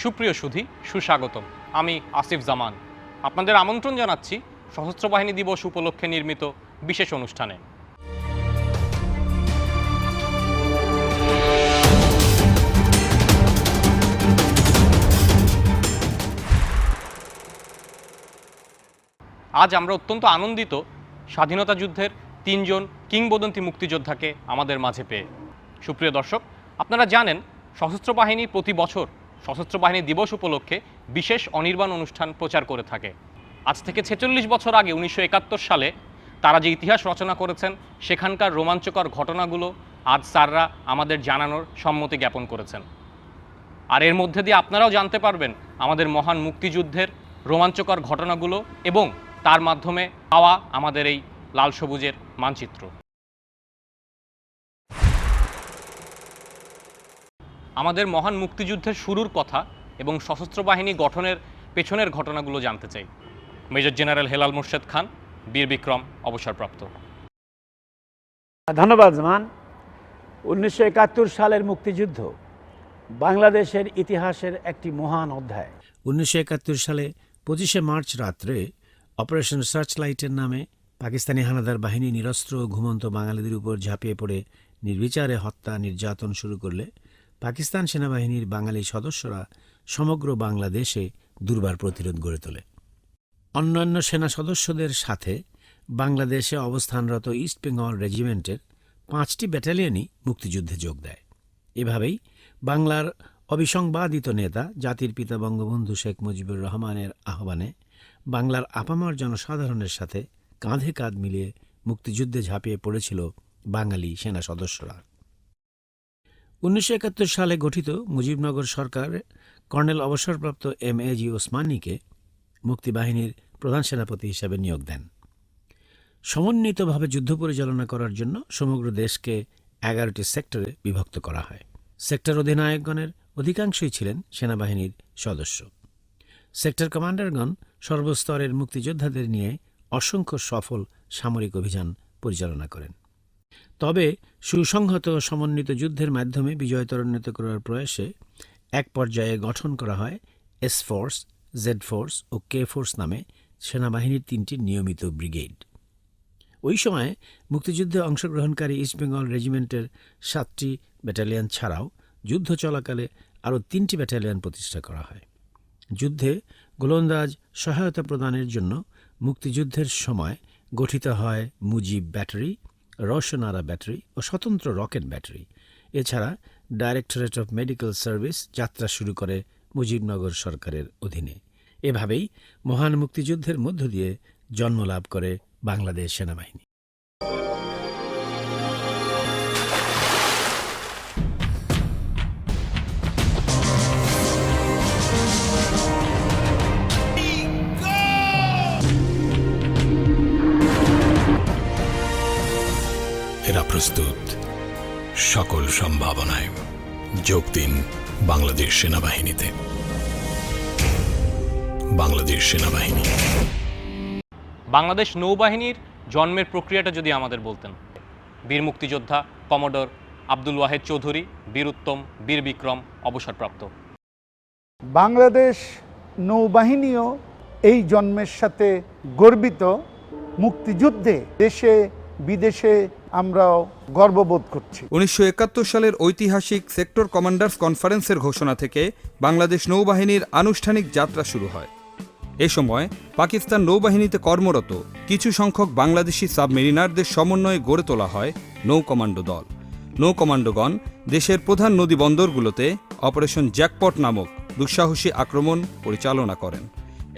সুপ্রিয় সুধী, সুস্বাগতম। আমি আসিফ জামান। আপনাদের আমন্ত্রণ জানাচ্ছি সশস্ত্র বাহিনী দিবস উপলক্ষে নির্মিত বিশেষ অনুষ্ঠানে। আজ আমরা অত্যন্ত আনন্দিত স্বাধীনতা যুদ্ধের ৩ জন কিংবদন্তি মুক্তিযোদ্ধাকে আমাদের মাঝে পেয়ে। সুপ্রিয় দর্শক, আপনারা জানেন সশস্ত্র বাহিনী প্রতি বছর সশস্ত্র বাহিনী দিবস উপলক্ষে বিশেষ অনির্বাণ অনুষ্ঠান প্রচার করে থাকে। আজ থেকে ৪৬ বছর আগে ১৯৭১ সালে তারা যে ইতিহাস রচনা করেছেন সেখানকার রোমাঞ্চকর ঘটনাগুলো আজ স্যাররা আমাদের জানানোর সম্মতি জ্ঞাপন করেছেন। আর এর মধ্যে দিয়ে আপনারাও জানতে পারবেন আমাদের মহান মুক্তিযুদ্ধের রোমাঞ্চকর ঘটনাগুলো এবং তার মাধ্যমে পাওয়া আমাদের এই লাল সবুজের মানচিত্র। আমাদের মহান মুক্তিযুদ্ধের শুরুর কথা এবং সশস্ত্র বাহিনী গঠনের পেছনের ঘটনাগুলো জানতে চাই। মেজর জেনারেল হেলাল মোর্শেদ খান, বীর বিক্রম, অবসরপ্রাপ্ত। ধন্যবাদ জামান। ১৯৭১ সালের মুক্তিযুদ্ধ বাংলাদেশের ইতিহাসের একটি মহান অধ্যায়। ১৯৭১ সালে ২৫শে মার্চ রাত্রে অপারেশন সার্চলাইটের নামে পাকিস্তানি হানাদার বাহিনী নিরস্ত্র ঘুমন্ত বাঙালিদের উপর ঝাঁপিয়ে পড়ে নির্বিচারে হত্যা নির্যাতন শুরু করলে পাকিস্তান সেনাবাহিনীর বাঙালি সদস্যরা সমগ্র বাংলাদেশে দুর্বার প্রতিরোধ গড়ে তোলে। অন্যান্য সেনা সদস্যদের সাথে বাংলাদেশে অবস্থানরত ইস্ট বেঙ্গল রেজিমেন্টের ৫টি ব্যাটালিয়নই মুক্তিযুদ্ধে যোগ দেয়। এভাবেই বাংলার অবিসংবাদিত নেতা জাতির পিতা বঙ্গবন্ধু শেখ মুজিবুর রহমানের আহ্বানে বাংলার আপামর জনসাধারণের সাথে কাঁধে কাঁধ মিলিয়ে মুক্তিযুদ্ধে ঝাঁপিয়ে পড়েছিল বাঙালি সেনা সদস্যরা। ১৯৭১ সালে গঠিত মুজিবনগর সরকার কর্নেল অবসরপ্রাপ্ত এম.এ.জি. ওসমানীকে মুক্তিবাহিনীর প্রধান সেনাপতি হিসেবে নিয়োগ দেন। সমন্বিতভাবে যুদ্ধ পরিচালনা করার জন্য সমগ্র দেশকে ১১টি সেক্টরে বিভক্ত করা হয়। সেক্টর অধিনায়কগণের অধিকাংশই ছিলেন সেনাবাহিনীর সদস্য। সেক্টর কমান্ডারগণ সর্বস্তরের মুক্তিযোদ্ধাদের নিয়ে অসংখ্য সফল সামরিক অভিযান পরিচালনা করেন। তবে সুসংহত ও সমন্বিত যুদ্ধের মাধ্যমে বিজয় ত্বরান্বিত করার প্রয়াসে এক পর্যায়ে গঠন করা হয় এস ফোর্স, জেড ফোর্স ও কে ফোর্স নামে সেনাবাহিনীর ৩টি নিয়মিত ব্রিগেড। ওই সময়ে মুক্তিযুদ্ধে অংশগ্রহণকারী ইস্টবেঙ্গল রেজিমেন্টের ৭টি ব্যাটালিয়ন ছাড়াও যুদ্ধ চলাকালে আরও ৩টি ব্যাটালিয়ন প্রতিষ্ঠা করা হয়। যুদ্ধে গোলন্দাজ সহায়তা প্রদানের জন্য মুক্তিযুদ্ধের সময় গঠিত হয় মুজিব ব্যাটারি, রওশনারা ব্যাটারি ও স্বতন্ত্র রকেট ব্যাটারি। এছাড়া ডাইরেক্টরেট অফ মেডিকেল সার্ভিস যাত্রা শুরু করে মুজিবনগর সরকারের অধীনে। এভাবেই মহান মুক্তিযুদ্ধের মধ্য দিয়ে জন্মলাভ করে বাংলাদেশ সেনাবাহিনী। এরা প্রস্তুত সকল সম্ভাবনায়। যোগ দিন বাংলাদেশ সেনাবাহিনীতে। বাংলাদেশ সেনাবাহিনী। বাংলাদেশ নৌবাহিনীর জন্মের প্রক্রিয়াটা যদি আমাদের বলতেন। বীর মুক্তিযোদ্ধা কমোডর আব্দুল ওয়াহেদ চৌধুরী, বীর উত্তম, বীর বিক্রম, অবসরপ্রাপ্ত। বাংলাদেশ নৌবাহিনীও এই জন্মের সাথে গর্বিত। মুক্তিযুদ্ধে দেশে বিদেশে আমরাও গর্ববোধ করছি। ১৯৭১ সালের ঐতিহাসিক সেক্টর কমান্ডার্স কনফারেন্সের ঘোষণা থেকে বাংলাদেশ নৌবাহিনীর আনুষ্ঠানিক যাত্রা শুরু হয়। এ সময় পাকিস্তান নৌবাহিনীতে কর্মরত কিছু সংখ্যক বাংলাদেশি সাবমেরিনারদের সমন্বয়ে গড়ে তোলা হয় নৌ কমান্ডো দল। নৌ কমান্ডোগণ দেশের প্রধান নদী বন্দরগুলোতে অপারেশন জ্যাকপট নামক দুঃসাহসী আক্রমণ পরিচালনা করেন।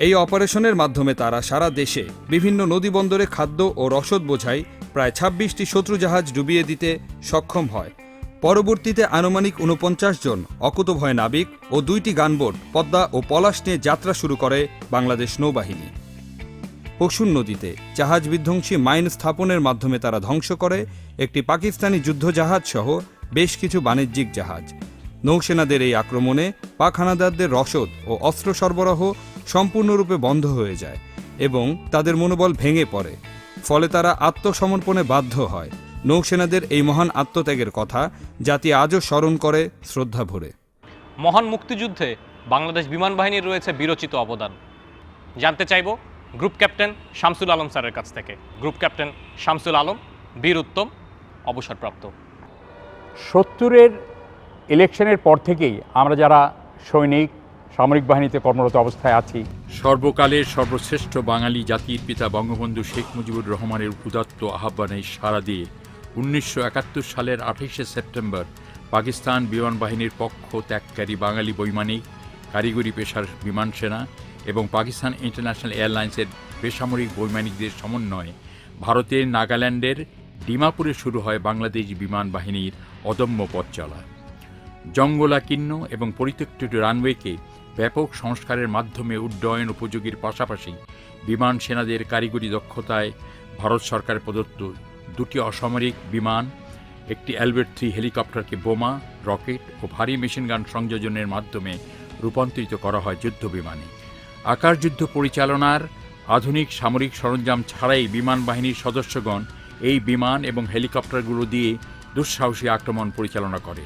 এই অপারেশনের মাধ্যমে তারা সারা দেশে বিভিন্ন নদী বন্দরে খাদ্য ও রসদ বোঝাই প্রায় ২৬টি শত্রু জাহাজ ডুবিয়ে দিতে সক্ষম হয়। পরবর্তীতে আনুমানিক ৪৯ জন অকুতভয় নাবিক ও ২টি গানবোট পদ্মা ও পলাশ নিয়ে যাত্রা শুরু করে বাংলাদেশ নৌবাহিনী। পশুর নদীতে জাহাজ বিধ্বংসী মাইন স্থাপনের মাধ্যমে তারা ধ্বংস করে একটি পাকিস্তানি যুদ্ধজাহাজ সহ বেশ কিছু বাণিজ্যিক জাহাজ। নৌসেনাদের এই আক্রমণে পাক হানাদারদের রসদ ও অস্ত্র সরবরাহ সম্পূর্ণরূপে বন্ধ হয়ে যায় এবং তাদের মনোবল ভেঙে পড়ে। ফলে তারা আত্মসমর্পণে বাধ্য হয়। নৌসেনাদের এই মহান আত্মত্যাগের কথা জাতি আজও স্মরণ করে শ্রদ্ধা ভরে। মহান মুক্তিযুদ্ধে বাংলাদেশ বিমান বাহিনীর রয়েছে বিরচিত অবদান। জানতে চাইব গ্রুপ ক্যাপ্টেন শামসুল আলম স্যারের কাছ থেকে। গ্রুপ ক্যাপ্টেন শামসুল আলম, বীর উত্তম, অবসরপ্রাপ্ত। 70-এর ইলেকশনের পর থেকেই আমরা যারা সৈনিক সামরিক বাহিনীতে কর্মরত অবস্থায় আছি, সর্বকালের সর্বশ্রেষ্ঠ বাঙালি জাতির পিতা বঙ্গবন্ধু শেখ মুজিবুর রহমানের উদাত্ত আহ্বানে সাড়া দিয়ে 1971 সালের 28শে সেপ্টেম্বর পাকিস্তান বিমান বাহিনীর পক্ষ ত্যাগকারী বাঙালি বৈমানিক, কারিগরি পেশার বিমান সেনা এবং পাকিস্তান ইন্টারন্যাশনাল এয়ারলাইন্সের বেসামরিক বৈমানিকদের সমন্বয়ে ভারতের নাগাল্যান্ডের ডিমাপুরে শুরু হয় বাংলাদেশ বিমান বাহিনীর অদম্য পথ চলা। জঙ্গলাকীর্ণ এবং পরিত্যক্ত রানওয়েকে ব্যাপক সংস্কারের মাধ্যমে উড্ডয়ন উপযোগীর পাশাপাশি বিমান সেনাদের কারিগরি দক্ষতায় ভারত সরকার প্রদত্ত 2টি অসামরিক বিমান, একটি অ্যালবার্ট 3 হেলিকপ্টারকে বোমা, রকেট ও ভারী মেশিনগান সংযোজনের মাধ্যমে রূপান্তরিত করা হয় যুদ্ধ বিমানে। আকাশযুদ্ধ পরিচালনার আধুনিক সামরিক সরঞ্জাম ছাড়াই বিমান বাহিনীর সদস্যগণ এই বিমান এবং হেলিকপ্টারগুলো দিয়ে দুঃসাহসী আক্রমণ পরিচালনা করে।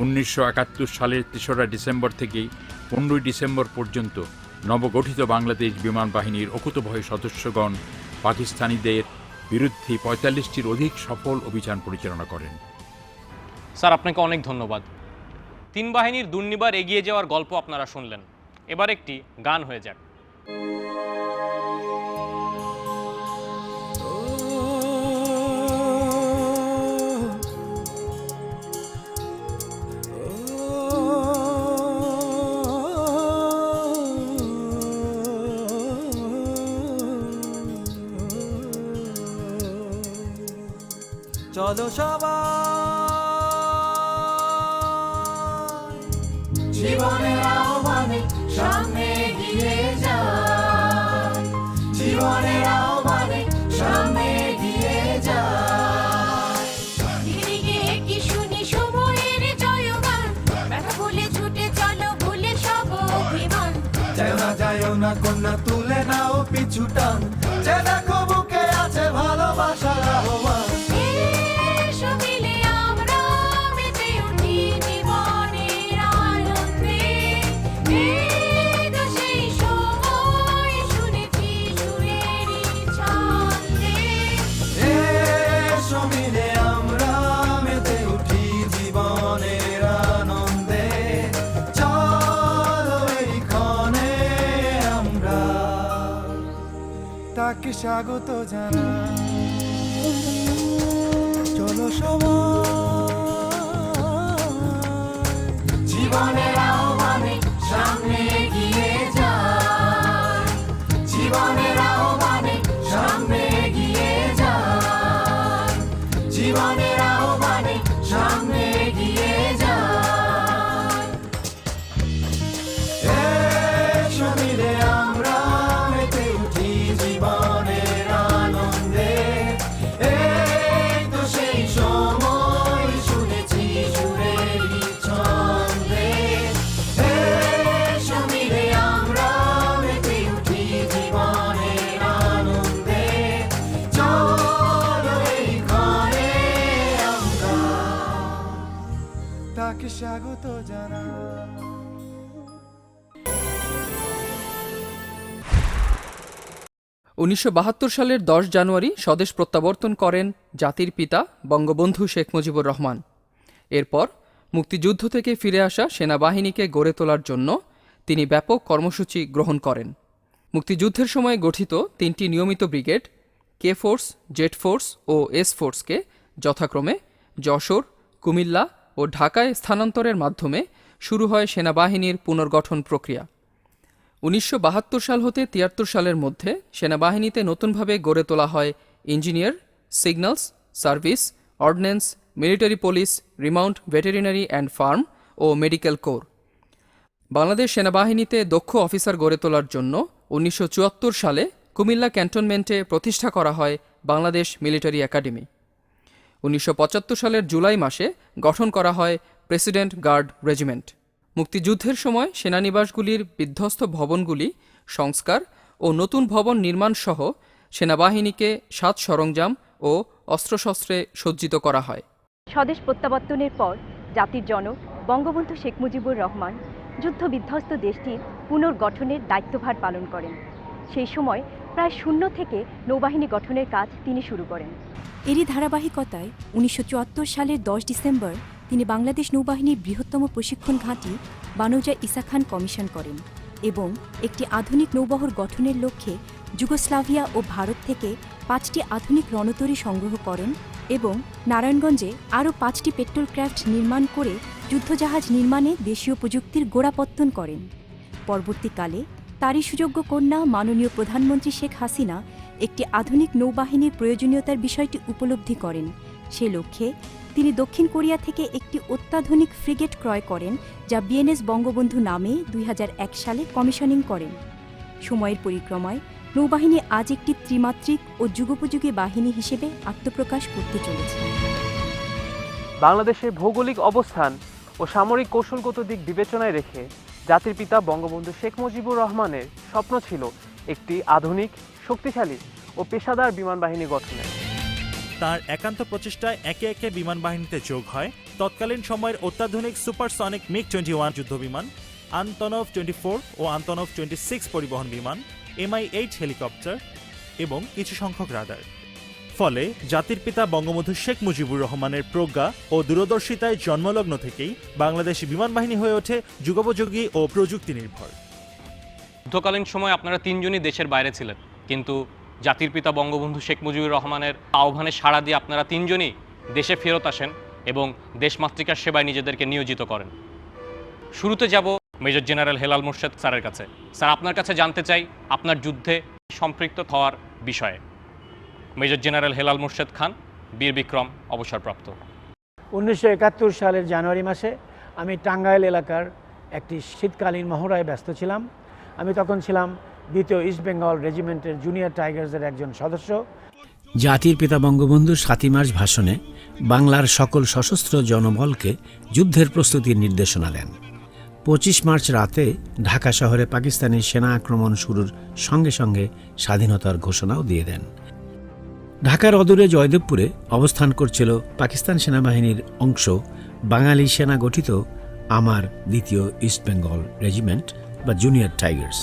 1971 সালের 3রা ডিসেম্বর থেকে 15ই ডিসেম্বর পর্যন্ত নবগঠিত বাংলাদেশ বিমান বাহিনীর অকুতভয় সদস্যগণ পাকিস্তানিদের বিরুদ্ধে 45টির অধিক সফল অভিযান পরিচালনা করেন। স্যার, আপনাকে অনেক ধন্যবাদ। 3 বাহিনীর দুর্নিবার এগিয়ে যাওয়ার গল্প আপনারা শুনলেন। এবার একটি গান হয়ে যাক। চলো সবাই জীবনের আহ্বানে সামনে এগিয়ে যাই, জীবনের আহ্বানে সামনে এগিয়ে যাই। দিকে কি শুনি সময়ের জয়গান, ব্যথা ভুলে ছুটে চলো ভুলে সব অভিমান। যাও না কন্যা, তুলে নাও পিছু টান, যে দেখো বুকে আছে ভালোবাসার আহ্বান। তাকে স্বাগত জানাই, চলো সবাই জীবনের আহ্বানে সামনে এগিয়ে যাই, জীবনের আহ্বানে সামনে এগিয়ে যাই, জীবনের আহ্বানে সামনে এগিয়ে যাই। এসো মিলে আমরা মেতে উঠি জীবনের আনন্দে, এই তো সেই সময় শুনেছি সুরেরই ছন্দে। এসো মিলে আমরা মেতে উঠি জীবনের আনন্দে, চলো এই ক্ষণে আমরা তাকে স্বাগত জানাই। 1972 সালের 10 জানুয়ারি স্বদেশ প্রত্যাবর্তন করেন জাতির পিতা বঙ্গবন্ধু শেখ মুজিবুর রহমান। এরপর মুক্তিযুদ্ধ থেকে ফিরে আসা সেনাবাহিনীকে গড়ে তোলার জন্য তিনি ব্যাপক কর্মসূচি গ্রহণ করেন। মুক্তিযুদ্ধের সময় গঠিত 3টি নিয়মিত brigade, K force, Z force ও এস ফোর্সকে যথাক্রমে যশোর, কুমিল্লা ও ঢাকায় স্থানান্তরের মাধ্যমে শুরু হয় সেনাবাহিনীর পুনর্গঠন প্রক্রিয়া। 1972 সাল হতে 73 সালের মধ্যে সেনাবাহিনীতে নতুনভাবে গড়ে তোলা হয় engineer, signals, service, ordnance, military police, remount veterinary and farm ও মেডিকেল কোর। বাংলাদেশ সেনাবাহিনীতে দক্ষ অফিসার গড়ে তোলার জন্য 1974 সালে কুমিল্লা ক্যান্টনমেন্টে প্রতিষ্ঠা করা হয় বাংলাদেশ মিলিটারি একাডেমি। 1975 সালের জুলাই মাসে গঠন করা হয় প্রেসিডেন্ট গার্ড রেজিমেন্ট। মুক্তিযুদ্ধের সময় সেনানিবাসগুলির বিধ্বস্ত ভবনগুলি সংস্কার ও নতুন ভবন নির্মাণ সহ সেনাবাহিনীকে সাজ সরঞ্জাম ও অস্ত্রশস্ত্রে সজ্জিত করা হয়। স্বদেশ প্রত্যাবর্তনের পর জাতির জনক বঙ্গবন্ধু শেখ মুজিবুর রহমান যুদ্ধবিধ্বস্ত দেশটির পুনর্গঠনের দায়িত্বভার পালন করেন। সেই সময় প্রায় শূন্য থেকে নৌবাহিনী গঠনের কাজ তিনি শুরু করেন। এরই ধারাবাহিকতায় 1974 সালের 10 ডিসেম্বর তিনি বাংলাদেশ নৌবাহিনীর বৃহত্তম প্রশিক্ষণ ঘাঁটি বানৌজা ইসা খান কমিশন করেন এবং একটি আধুনিক নৌবহর গঠনের লক্ষ্যে যুগোস্লাভিয়া ও ভারত থেকে 5টি আধুনিক রণতরী সংগ্রহ করেন এবং নারায়ণগঞ্জে আরও 5টি পেট্রোল ক্রাফট নির্মাণ করে যুদ্ধজাহাজ নির্মাণে দেশীয় প্রযুক্তির গোড়াপত্তন করেন। পরবর্তীকালে তারই সুযোগ্য কন্যা মাননীয় প্রধানমন্ত্রী শেখ হাসিনা একটি আধুনিক নৌবাহিনীর প্রয়োজনীয়তার বিষয়টি উপলব্ধি করেন। সে লক্ষ্যে তিনি দক্ষিণ কোরিয়া থেকে একটি অত্যাধুনিক ফ্রিগেট ক্রয় করেন, যা বিএনএস বঙ্গবন্ধু নামে 2001 সালে কমিশনিং করেন। সময়ের পরিক্রমায় নৌবাহিনী আজ একটি ত্রিমাত্রিক ও যুগোপযোগী বাহিনী হিসেবে আত্মপ্রকাশ করতে চলেছে। বাংলাদেশের ভৌগোলিক অবস্থান ও সামরিক কৌশলগত দিক বিবেচনায় রেখে জাতির পিতা বঙ্গবন্ধু শেখ মুজিবুর রহমানের স্বপ্ন ছিল একটি আধুনিক, শক্তিশালী ও পেশাদার বিমান বাহিনী গঠনের। তার একান্ত প্রচেষ্টায় একে একে বিমান বাহিনীতে যোগ হয় তৎকালীন সময়ের অত্যাধুনিক সুপারসনিক মিগ-21 যুদ্ধবিমান, আন্তনভ 24 ও আন্তনভ 26 পরিবহন বিমান, MI-8 হেলিকপ্টার এবং কিছু সংখ্যক রাডার। ফলে জাতির পিতা বঙ্গবন্ধু শেখ মুজিবুর রহমানের প্রজ্ঞা ও দূরদর্শিতায় জন্মলগ্ন থেকেই বাংলাদেশ বিমান বাহিনী হয়ে ওঠে যুগোপযোগী ও প্রযুক্তি নির্ভর। যুদ্ধকালীন সময় আপনারা তিনজনই দেশের বাইরে ছিলেন, কিন্তু জাতির পিতা বঙ্গবন্ধু শেখ মুজিবুর রহমানের আহ্বানে সাড়া দিয়ে আপনারা তিনজনই দেশে ফেরত আসেন এবং দেশমাতৃকার সেবায় নিজেদেরকে নিয়োজিত করেন। শুরুতে যাব মেজর জেনারেল হেলাল মোর্শেদ স্যারের কাছে। স্যার, আপনার কাছে জানতে চাই আপনার যুদ্ধে সম্পৃক্ত হওয়ার বিষয়ে। মেজর জেনারেল হেলাল মোর্শেদ খান, বীর বিক্রম, অবসরপ্রাপ্ত। 1971 সালের জানুয়ারি মাসে আমি টাঙ্গাইল এলাকার একটি শীতকালীন মহড়ায় ব্যস্ত ছিলাম। আমি তখন ছিলাম 2য় ইস্ট বেঙ্গল রেজিমেন্টের জুনিয়র টাইগার্সের একজন সদস্য। জাতির পিতা বঙ্গবন্ধুর 7ই মার্চ ভাষণে বাংলার সকল সশস্ত্র জনবলকে যুদ্ধের প্রস্তুতির নির্দেশনা দেন। 25 মার্চ রাতে ঢাকা শহরে পাকিস্তানি সেনা আক্রমণ শুরুর সঙ্গে সঙ্গে স্বাধীনতার ঘোষণাও দিয়ে দেন। ঢাকার অদূরে জয়দেবপুরে অবস্থান করছিল পাকিস্তান সেনাবাহিনীর অংশ বাঙালি সেনা গঠিত আমার 2য় ইস্ট বেঙ্গল রেজিমেন্ট বা জুনিয়র টাইগার্স।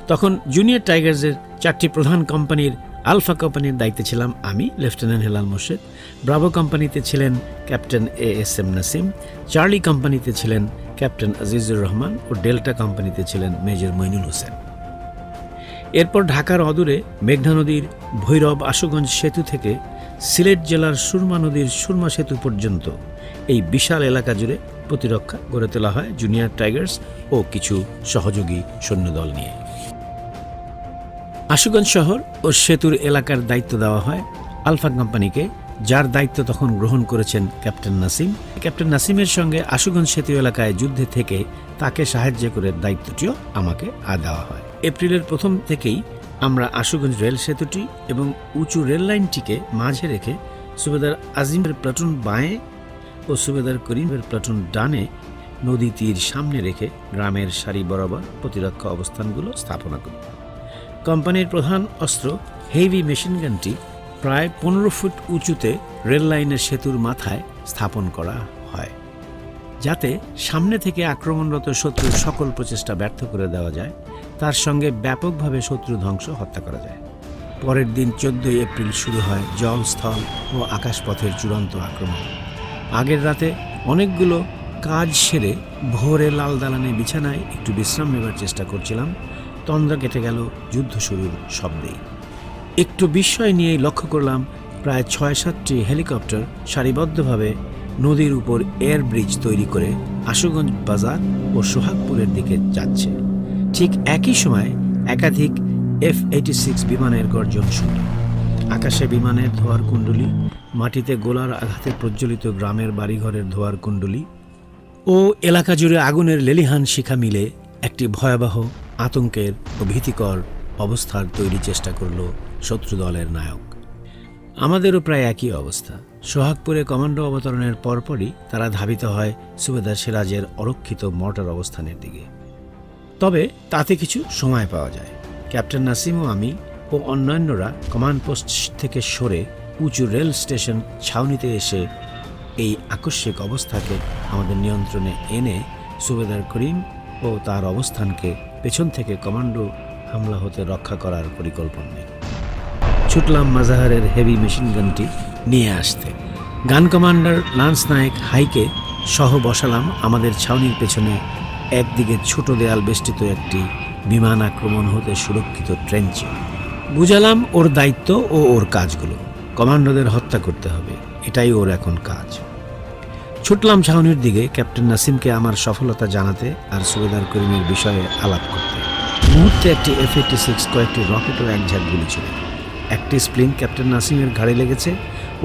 তখন জুনিয়র টাইগার্সের 4টি প্রধান কোম্পানির আলফা কোম্পানির দায়িত্বে ছিলাম আমি, লেফটেন্যান্ট হেলাল মোর্শেদ। ব্রাভো কোম্পানিতে ছিলেন ক্যাপ্টেন ASM নাসিম, চার্লি কোম্পানিতে ছিলেন ক্যাপ্টেন আজিজুর রহমান ও ডেল্টা কোম্পানিতে ছিলেন মেজর মইনুল হোসেন। এরপর ঢাকার অদূরে মেঘনা নদীর ভৈরব আশুগঞ্জ সেতু থেকে সিলেট জেলার সুরমা নদীর সুরমা সেতু পর্যন্ত এই বিশাল এলাকা জুড়ে প্রতিরক্ষা গড়ে তোলা হয় জুনিয়র টাইগার্স ও কিছু সহযোগী সৈন্যদল নিয়ে। আশুগঞ্জ শহর ও সেতুর এলাকার দায়িত্ব দেওয়া হয় আলফা কোম্পানিকে, যার দায়িত্ব তখন গ্রহণ করেছেন ক্যাপ্টেন নাসিম। ক্যাপ্টেন নাসিমের সঙ্গে আশুগঞ্জ সেতু এলাকায় যুদ্ধে থেকে তাকে সাহায্য করে দায়িত্বটিও আমাকে দেওয়া হয়। এপ্রিলের প্রথম থেকেই আমরা আশুগঞ্জ রেল সেতুটি এবং উঁচু রেল লাইনটিকে মাঝে রেখে সুবেদার আজিমের প্লাটুন বাঁয়ে ও সুবেদার করিমের প্লাটুন ডানে নদী তীর সামনে রেখে গ্রামের সারি বরাবর প্রতিরক্ষা অবস্থানগুলো স্থাপনা করি। কোম্পানির প্রধান অস্ত্র হেভি মেশিনগানটি প্রায় 15 ফুট উঁচুতে রেল লাইনের সেতুর মাথায় স্থাপন করা হয়, যাতে সামনে থেকে আক্রমণরত শত্রুর সকল প্রচেষ্টা ব্যর্থ করে দেওয়া যায়, তার সঙ্গে ব্যাপকভাবে শত্রু ধ্বংস হত্যা করা যায়। পরের দিন 14 এপ্রিল শুরু হয় জল, স্থল ও আকাশপথের চূড়ান্ত আক্রমণ। আগের রাতে অনেকগুলো কাজ সেরে ভোরে লাল দালানে বিছানায় একটু বিশ্রাম নেবার চেষ্টা করছিলাম। তন্দ্রা কেটে গেল যুদ্ধ শুরুর শব্দেই। একটু বিস্ময় নিয়েই লক্ষ্য করলাম প্রায় 6-7টি হেলিকপ্টার সারিবদ্ধভাবে নদীর উপর এয়ার ব্রিজ তৈরি করে আশুগঞ্জ বাজার ও সোহাগপুরের দিকে যাচ্ছে। ঠিক একই সময় একাধিক F-86 বিমানের গর্জন শুনল। আকাশে বিমানের ধোঁয়ার কুণ্ডলী, মাটিতে গোলার আঘাতে প্রজ্বলিত গ্রামের বাড়িঘরের ধোঁয়ার কুণ্ডলী ও এলাকা জুড়ে আগুনের লেলিহান শিখা মিলে একটি ভয়াবহ আতঙ্কের ও ভীতিকর অবস্থার তৈরি চেষ্টা করল শত্রু দলের নায়ক। আমাদেরও প্রায় একই অবস্থা। সোহাগপুরে কমান্ডো অবতরণের পরপরই তারা ধাবিত হয় সুবেদার সিরাজের অরক্ষিত মর্টার অবস্থানের দিকে। তবে তাতে কিছু সময় পাওয়া যায়। ক্যাপ্টেন নাসিম ও আমি ও অন্যান্যরা কমান্ড পোস্ট থেকে সরে উঁচু রেল স্টেশন ছাউনিতে এসে এই আকস্মিক অবস্থাকে আমাদের নিয়ন্ত্রণে এনে সুবেদার করিম ও তার অবস্থানকে পেছন থেকে কমান্ডো হামলা হতে রক্ষা করার পরিকল্পনা নেই। ছুটলাম মাজাহারের হেভি মেশিন গানটি নিয়ে আসতে। গান কমান্ডার লান্স নায়েক হাইকে সহ বসালাম আমাদের ছাউনির পেছনে একদিকে ছোট দেয়াল বেষ্টিত একটি বিমান আক্রমণ হতে সুরক্ষিত ট্রেঞ্চে। বুঝালাম ওর দায়িত্ব ও ওর কাজগুলো। কমান্ডোদের হত্যা করতে হবে, এটাই ওর এখন কাজ। ছুটলাম ছাউনির দিকে ক্যাপ্টেন নাসিমকে আমার সফলতা জানাতে আর সুবেদার করিমের বিষয়ে আলাপ করতে। মুহূর্তে একটি F-86 কয়েকটি রকেট ও এক ঝাঁক গুলি ছিল। একটি স্প্লিন ক্যাপ্টেন নাসিমের ঘাড়ে লেগেছে।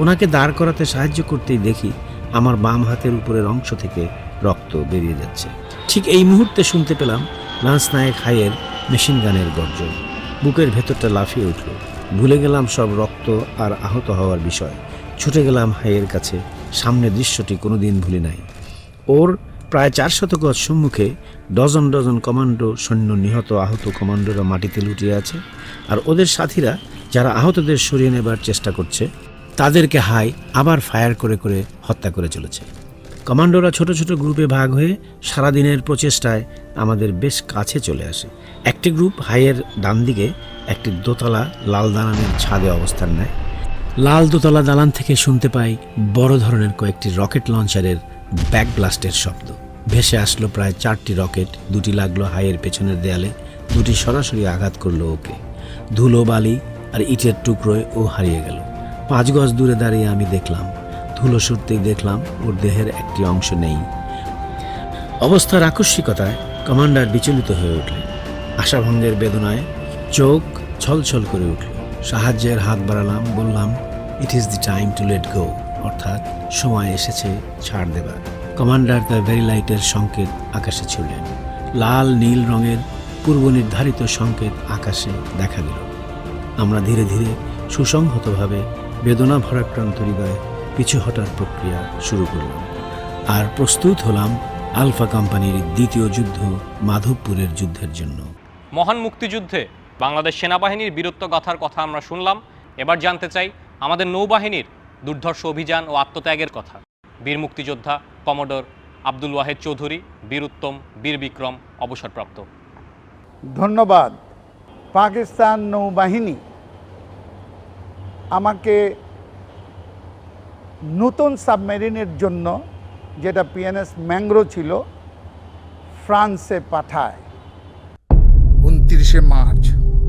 ওনাকে দাঁড় করাতে সাহায্য করতেই দেখি আমার বাম হাতের উপরের অংশ থেকে রক্ত বেরিয়ে যাচ্ছে। ঠিক এই মুহূর্তে শুনতে পেলাম লান্স নায়েক হাইয়ের মেশিন গানের গর্জন। বুকের ভেতরটা লাফিয়ে উঠল। ভুলে গেলাম সব রক্ত আর আহত হওয়ার বিষয়। ছুটে গেলাম হাইয়ের কাছে। সামনের দৃশ্যটি কোনোদিন ভুলি নাই। ওর প্রায় 400 গজ সম্মুখে ডজন ডজন কমান্ডো সৈন্য, নিহত আহত কমান্ডোরা মাটিতে লুটিয়ে আছে, আর ওদের সাথীরা যারা আহতদের সরিয়ে নেবার চেষ্টা করছে তাদেরকে হাই আবার ফায়ার করে করে হত্যা করে চলেছে। কমান্ডোরা ছোট ছোট গ্রুপে ভাগ হয়ে সারাদিনের প্রচেষ্টায় আমাদের বেশ কাছে চলে আসে। একটি গ্রুপ হাইয়ের ডান দিকে একটি দোতলা লাল দালানের ছাদে অবস্থান নেয়। লাল দোতলা দালান থেকে শুনতে পাই বড় ধরনের কয়েকটি রকেট লঞ্চারের ব্যাক ব্লাস্টের শব্দ। ভেসে আসলো প্রায় 4টি রকেট। 2টি লাগলো হাইয়ের পেছনের দেয়ালে, 2টি সরাসরি আঘাত করলো ওকে। ধুলো, বালি আর ইটের টুকরোয় ও হারিয়ে গেল। 5 গজ দূরে দাঁড়িয়ে আমি দেখলাম, ধুলো সরতেই দেখলাম ওর দেহের একটি অংশ নেই। অবস্থার আকস্মিকতায় কমান্ডার বিচলিত হয়ে উঠলেন। আশাভঙ্গের বেদনায় চোখ ছলছল করে উঠল। সাহায্যের হাত বাড়ালাম, বললাম, it is the time to let go, অর্থাৎ সময় এসেছে ছাড় দেবার। কমান্ডার তার ভেরিলাইটের সংকেত আকাশে ছুড়লেন। লাল নীল রঙের পূর্ব নির্ধারিত সংকেত আকাশে দেখা দিল। আমরা ধীরে ধীরে সুসংহতভাবে বেদনা ভরাক্রান্ত হৃদয়ে পিছু হটার প্রক্রিয়া শুরু করলাম, আর প্রস্তুত হলাম আলফা কোম্পানির দ্বিতীয় যুদ্ধ, মাধবপুরের যুদ্ধের জন্য। মহান মুক্তিযুদ্ধে বাংলাদেশ সেনাবাহিনীর বীরত্বগাথার কথা আমরা শুনলাম। এবার জানতে চাই আমাদের নৌবাহিনীর দুর্ধর্ষ অভিযান ও আত্মত্যাগের কথা। বীর মুক্তিযোদ্ধা কমোডর আব্দুল ওয়াহেদ চৌধুরী, বীর উত্তম, বীর বিক্রম, অবসরপ্রাপ্ত। ধন্যবাদ। পাকিস্তান নৌবাহিনী আমাকে নতুন সাবমেরিনের জন্য, যেটা PNS ম্যাংগ্রো ছিল, ফ্রান্সে পাঠায়। 29শে মার্চ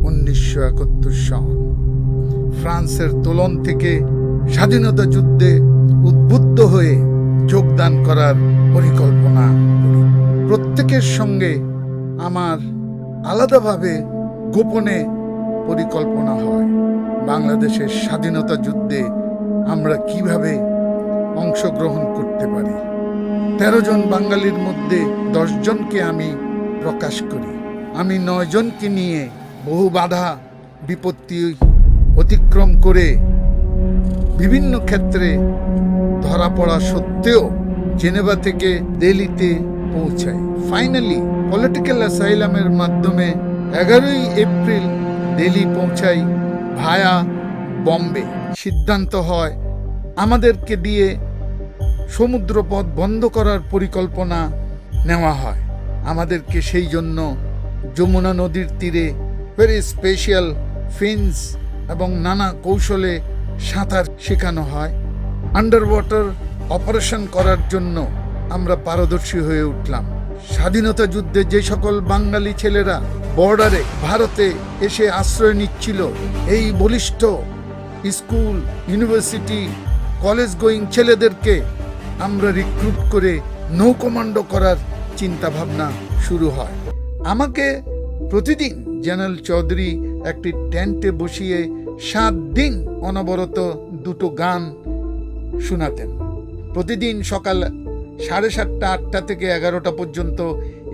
1971 সন ফ্রান্সের তোলন থেকে স্বাধীনতা যুদ্ধে উদ্বুদ্ধ হয়ে যোগদান করার পরিকল্পনা করি। প্রত্যেকের সঙ্গে আমার আলাদাভাবে গোপনে পরিকল্পনা হয় বাংলাদেশের স্বাধীনতা যুদ্ধে আমরা কিভাবে অংশগ্রহণ করতে পারি। 13 জন বাঙালির মধ্যে 10 জনকে আমি প্রকাশ করি। আমি 9 জনকে নিয়ে বহু বাধা বিপত্তি অতিক্রম করে বিভিন্ন ক্ষেত্রে ধরা পড়া সত্ত্বেও জেনেভা থেকে দিল্লিতে পৌঁছাই। ফাইনালি পলিটিক্যাল অ্যাসাইলামের মাধ্যমে 11ই এপ্রিল দিল্লি পৌঁছাই ভায়া বম্বে। সিদ্ধান্ত হয় আমাদেরকে দিয়ে সমুদ্রপথ বন্ধ করার পরিকল্পনা নেওয়া হয়। আমাদেরকে সেই জন্য যমুনা নদীর তীরে ভেরি স্পেশাল ফিন্স এবং নানা কৌশলে সাঁতার শেখানো হয়। আন্ডার ওয়াটার অপারেশন করার জন্য আমরা পারদর্শী হয়ে উঠলাম। স্বাধীনতা যুদ্ধে যে সকল বাঙালি ছেলেরা বর্ডারে ভারতে এসে আশ্রয় নিচ্ছিল, এই বলিষ্ঠ স্কুল, ইউনিভার্সিটি, কলেজ গোয়িং ছেলেদেরকে আমরা রিক্রুট করে নৌ কমান্ডো করার চিন্তা ভাবনা শুরু হয়। আমাকে প্রতিদিন জেনারেল চৌধুরী একটি টেন্টে বসিয়ে 7 দিন অনবরত 2টো গান শোনাতেন। প্রতিদিন সকাল 7:30 8টা থেকে 11টা পর্যন্ত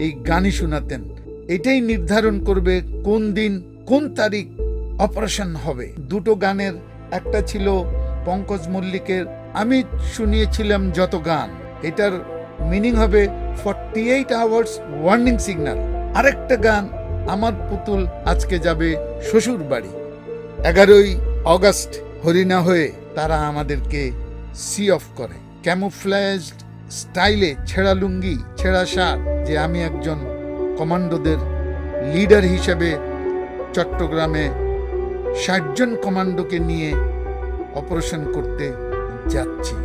এই গানই শোনাতেন। এটাই নির্ধারণ করবে কোন দিন কোন তারিখ অপারেশন হবে। 2টো গানের একটা ছিল পঙ্কজ মল্লিকের আমি শুনিয়েছিলাম যত গান, এটার মিনিং হবে 48 আওয়ার্স ওয়ার্নিং সিগন্যাল। আরেকটা গান আমার পুতুল আজকে যাবে শ্বশুর বাড়ি। 11ই অগস্ট হরিণা হয়ে তারা আমাদেরকে সি অফ করে ক্যামোফ্লেজড স্টাইলে, ছেঁড়া লুঙ্গি, ছেঁড়া শার্ট, যে আমি একজন কমান্ডোদের লিডার হিসেবে চট্টগ্রামে ৬০ জন কমান্ডোকে নিয়ে অপারেশন করতে যাচ্ছি।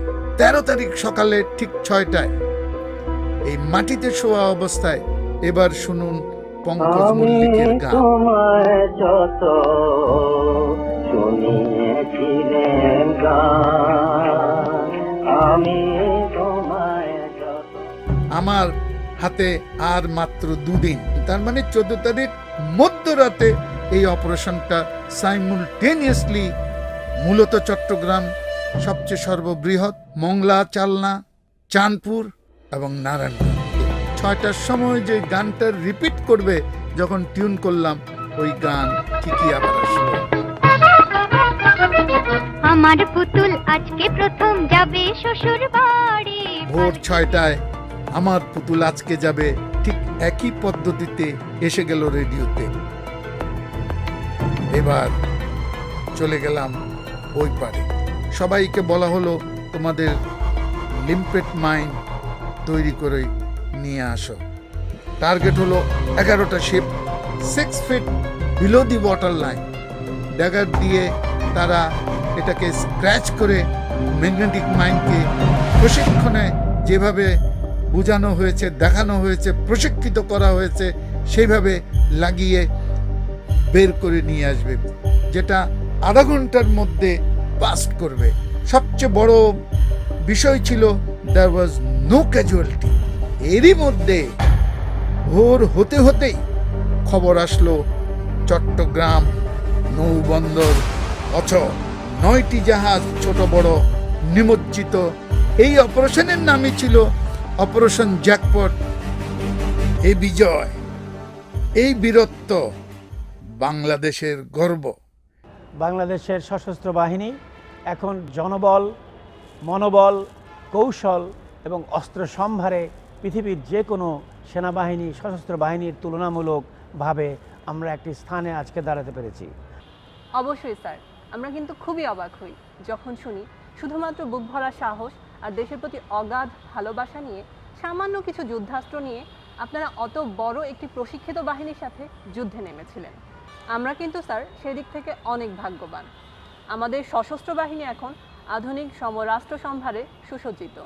১৩ তারিখ সকালে ঠিক ৬টায় এই মাটিতে শোয়া অবস্থায় এবার শুনুন পঙ্কজ মল্লিকের গান। আমার হাতে আর মাত্র 2 দিন, তার মানে 14 তারিখ মধ্যরাতে এই অপারেশনটা সাইমুলটেনিয়াসলি, মূলত চট্টগ্রাম সবচেয়ে সর্ববৃহৎ, মংলা, চালনা, চাঁদপুর এবং নারায়ণগঞ্জ। 6টার সময় যে গানটা রিপিট করবে যখন টিউন করলাম, ওই গান ঠিকই আবার আসলো। আমার পুতুল আজকে প্রথম যাবে শ্বশুর বাড়ি। ভোর 6টায় আমার পুতুল আজকে যাবে, ঠিক একই পদ্ধতিতে এসে গেল রেডিওতে। এবার চলে গেলাম ওই পারে। সবাইকে বলা হলো তোমাদের লিম্পেট মাইন তৈরি করে নিয়ে আসো। টার্গেট হলো 11টা ship 6 feet below the water line. Dagger দিয়ে তারা এটাকে স্ক্র্যাচ করে ম্যাগনেটিক মাইনকে প্রশিক্ষণে যেভাবে বোঝানো হয়েছে, দেখানো হয়েছে, প্রশিক্ষিত করা হয়েছে, সেইভাবে লাগিয়ে বের করে নিয়ে আসবে, যেটা আধা ঘন্টার মধ্যে বাস্ট করবে। সবচেয়ে বড় বিষয় ছিল দেয়ার ওয়াজ নো ক্যাজুয়ালিটি। এরই মধ্যে ভোর হতে হতেই খবর আসলো চট্টগ্রাম নৌবন্দর অচল, 9টি জাহাজ ছোট বড় নিমজ্জিত। এই অপারেশনের নামই ছিল অপারেশন জ্যাকপট। এই বিজয়, এই বীরত্ব বাংলাদেশের গর্ব। বাংলাদেশের সশস্ত্র বাহিনী এখন জনবল, মনোবল, কৌশল এবং অস্ত্র সম্ভারে পৃথিবীর যে কোনো সেনাবাহিনী, সশস্ত্র বাহিনীর তুলনামূলকভাবে আমরা একটি স্থানে আজকে দাঁড়াতে পেরেছি। অবশ্যই স্যার, আমরা কিন্তু খুবই অবাক হই যখন শুনি শুধুমাত্র বুক ভরা সাহস আর দেশের প্রতি অগাধ ভালোবাসা নিয়ে, সামান্য কিছু যুদ্ধাস্ত্র নিয়ে আপনারা অত বড় একটি প্রশিক্ষিত বাহিনীর সাথে যুদ্ধে নেমেছিলেন। আমরা কিন্তু স্যার সেদিক থেকে অনেক ভাগ্যবান। আমাদের সশস্ত্র বাহিনী এখন আধুনিক সমরাষ্ট্র সম্ভারে সুসজ্জিত।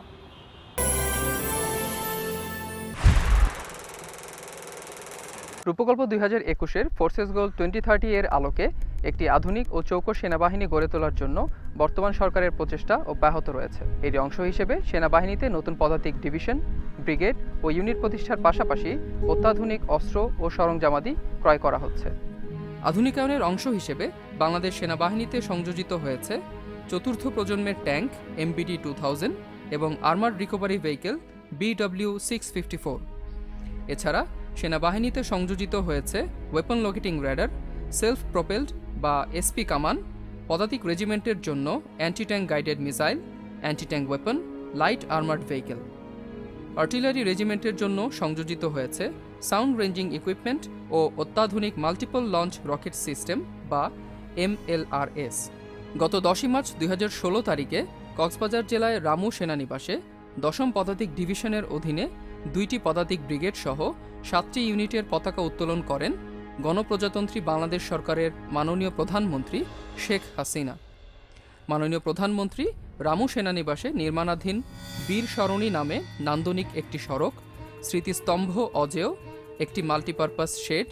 রূপকল্প 2021-এর ফোর্সেস গোল 2030 এর আলোকে একটি আধুনিক ও চৌকো সেনাবাহিনী গড়ে তোলার জন্য বর্তমান সরকারের প্রচেষ্টা অব্যাহত রয়েছে। এর অংশ হিসেবে সেনাবাহিনীতে নতুন পদাতিক ডিভিশন, ব্রিগেড ও ইউনিট প্রতিষ্ঠার পাশাপাশি অত্যাধুনিক অস্ত্র ও সরঞ্জামাদি ক্রয় করা হচ্ছে। আধুনিকায়নের অংশ হিসেবে বাংলাদেশ সেনাবাহিনীতে সংযোজিত হয়েছে 4র্থ প্রজন্মের ট্যাঙ্ক MBD-2000 এবং আর্মার্ড রিকভারি ভেহিকেল BW-654। এছাড়া সেনাবাহিনীতে সংযোজিত হয়েছে weapon locating radar, self propelled বা এসপি কামান, পদাতিক রেজিমেন্টের জন্য anti tank guided missile, anti tank weapon, light armoured vehicle. Artillery রেজিমেন্টের জন্য সংযোজিত হয়েছে সাউন্ড রেঞ্জিং ইকুইপমেন্ট ও অত্যাধুনিক মাল্টিপল লঞ্চ রকেট সিস্টেম বা MLRS। গত 10ই মার্চ 2016 তারিখে কক্সবাজার জেলায় রামু সেনানিবাসে 10ম পদাতিক ডিভিশনের অধীনে 2টি পদাতিক ব্রিগেড সহ 7টি ইউনিটের পতাকা উত্তোলন করেন গণপ্রজাতন্ত্রী বাংলাদেশ সরকারের মাননীয় প্রধানমন্ত্রী শেখ হাসিনা। মাননীয় প্রধানমন্ত্রী রামু সেনানিবাসে নির্মাণাধীন বীর সরণী নামে নান্দনিক একটি সড়ক, স্মৃতিস্তম্ভ অজেয়, একটি মাল্টিপারপাস শেড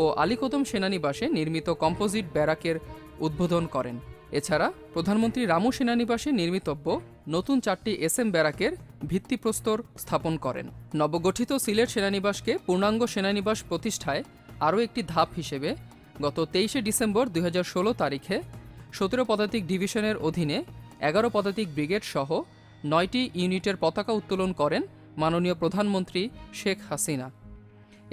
ও আলীকদম সেনানিবাসে নির্মিত কম্পোজিট ব্যারাকের উদ্বোধন করেন। এছাড়া প্রধানমন্ত্রী রামু সেনানিবাসে নির্মিতব্য নতুন 4টি SM ব্যারাকের ভিত্তিপ্রস্তর স্থাপন করেন। নবগঠিত সিলেট সেনানিবাসকে পূর্ণাঙ্গ সেনানিবাস প্রতিষ্ঠায় আরও একটি ধাপ হিসেবে গত 23শে ডিসেম্বর 2016 তারিখে 17 পদাতিক ডিভিশনের অধীনে 11 পদাতিক ব্রিগেড সহ 9টি ইউনিটের পতাকা উত্তোলন করেন মাননীয় প্রধানমন্ত্রী শেখ হাসিনা।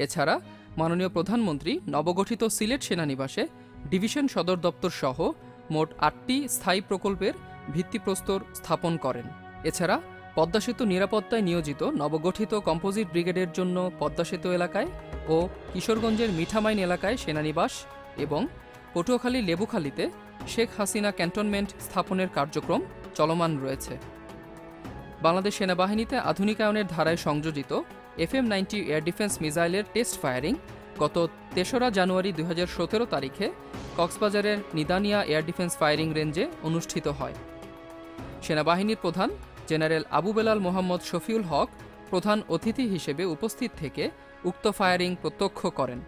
এছাড়া মাননীয় প্রধানমন্ত্রী নবগঠিত সিলেট সেনানিবাসে ডিভিশন সদর দপ্তর সহ মোট 8টি স্থায়ী প্রকল্পের ভিত্তিপ্রস্তর স্থাপন করেন। এছাড়া পদ্মা সেতু নিরাপত্তায় নিয়োজিত নবগঠিত কম্পোজিট ব্রিগেডের জন্য পদ্মা সেতু এলাকায় ও কিশোরগঞ্জের মিঠামাইন এলাকায় সেনানিবাস এবং পটুয়াখালী লেবুখালীতে শেখ হাসিনা ক্যান্টনমেন্ট স্থাপনের কার্যক্রম চলমান রয়েছে। বাংলাদেশ সেনাবাহিনীতে আধুনিকায়নের ধারায় সংযোজিত FM-90 এয়ার ডিফেন্স মিসাইলের টেস্ট ফায়ারিং গত ৩রা জানুয়ারি ২০১৭ তারিখে কক্সবাজারের নিদানিয়া এয়ার ডিফেন্স ফায়ারিং রেঞ্জে অনুষ্ঠিত হয়। সেনাবাহিনীর প্রধান জেনারেল আবু বেলাল মোহাম্মদ শফিউল হক প্রধান অতিথি হিসেবে উপস্থিত থেকে উক্ত ফায়ারিং প্রত্যক্ষ করেন।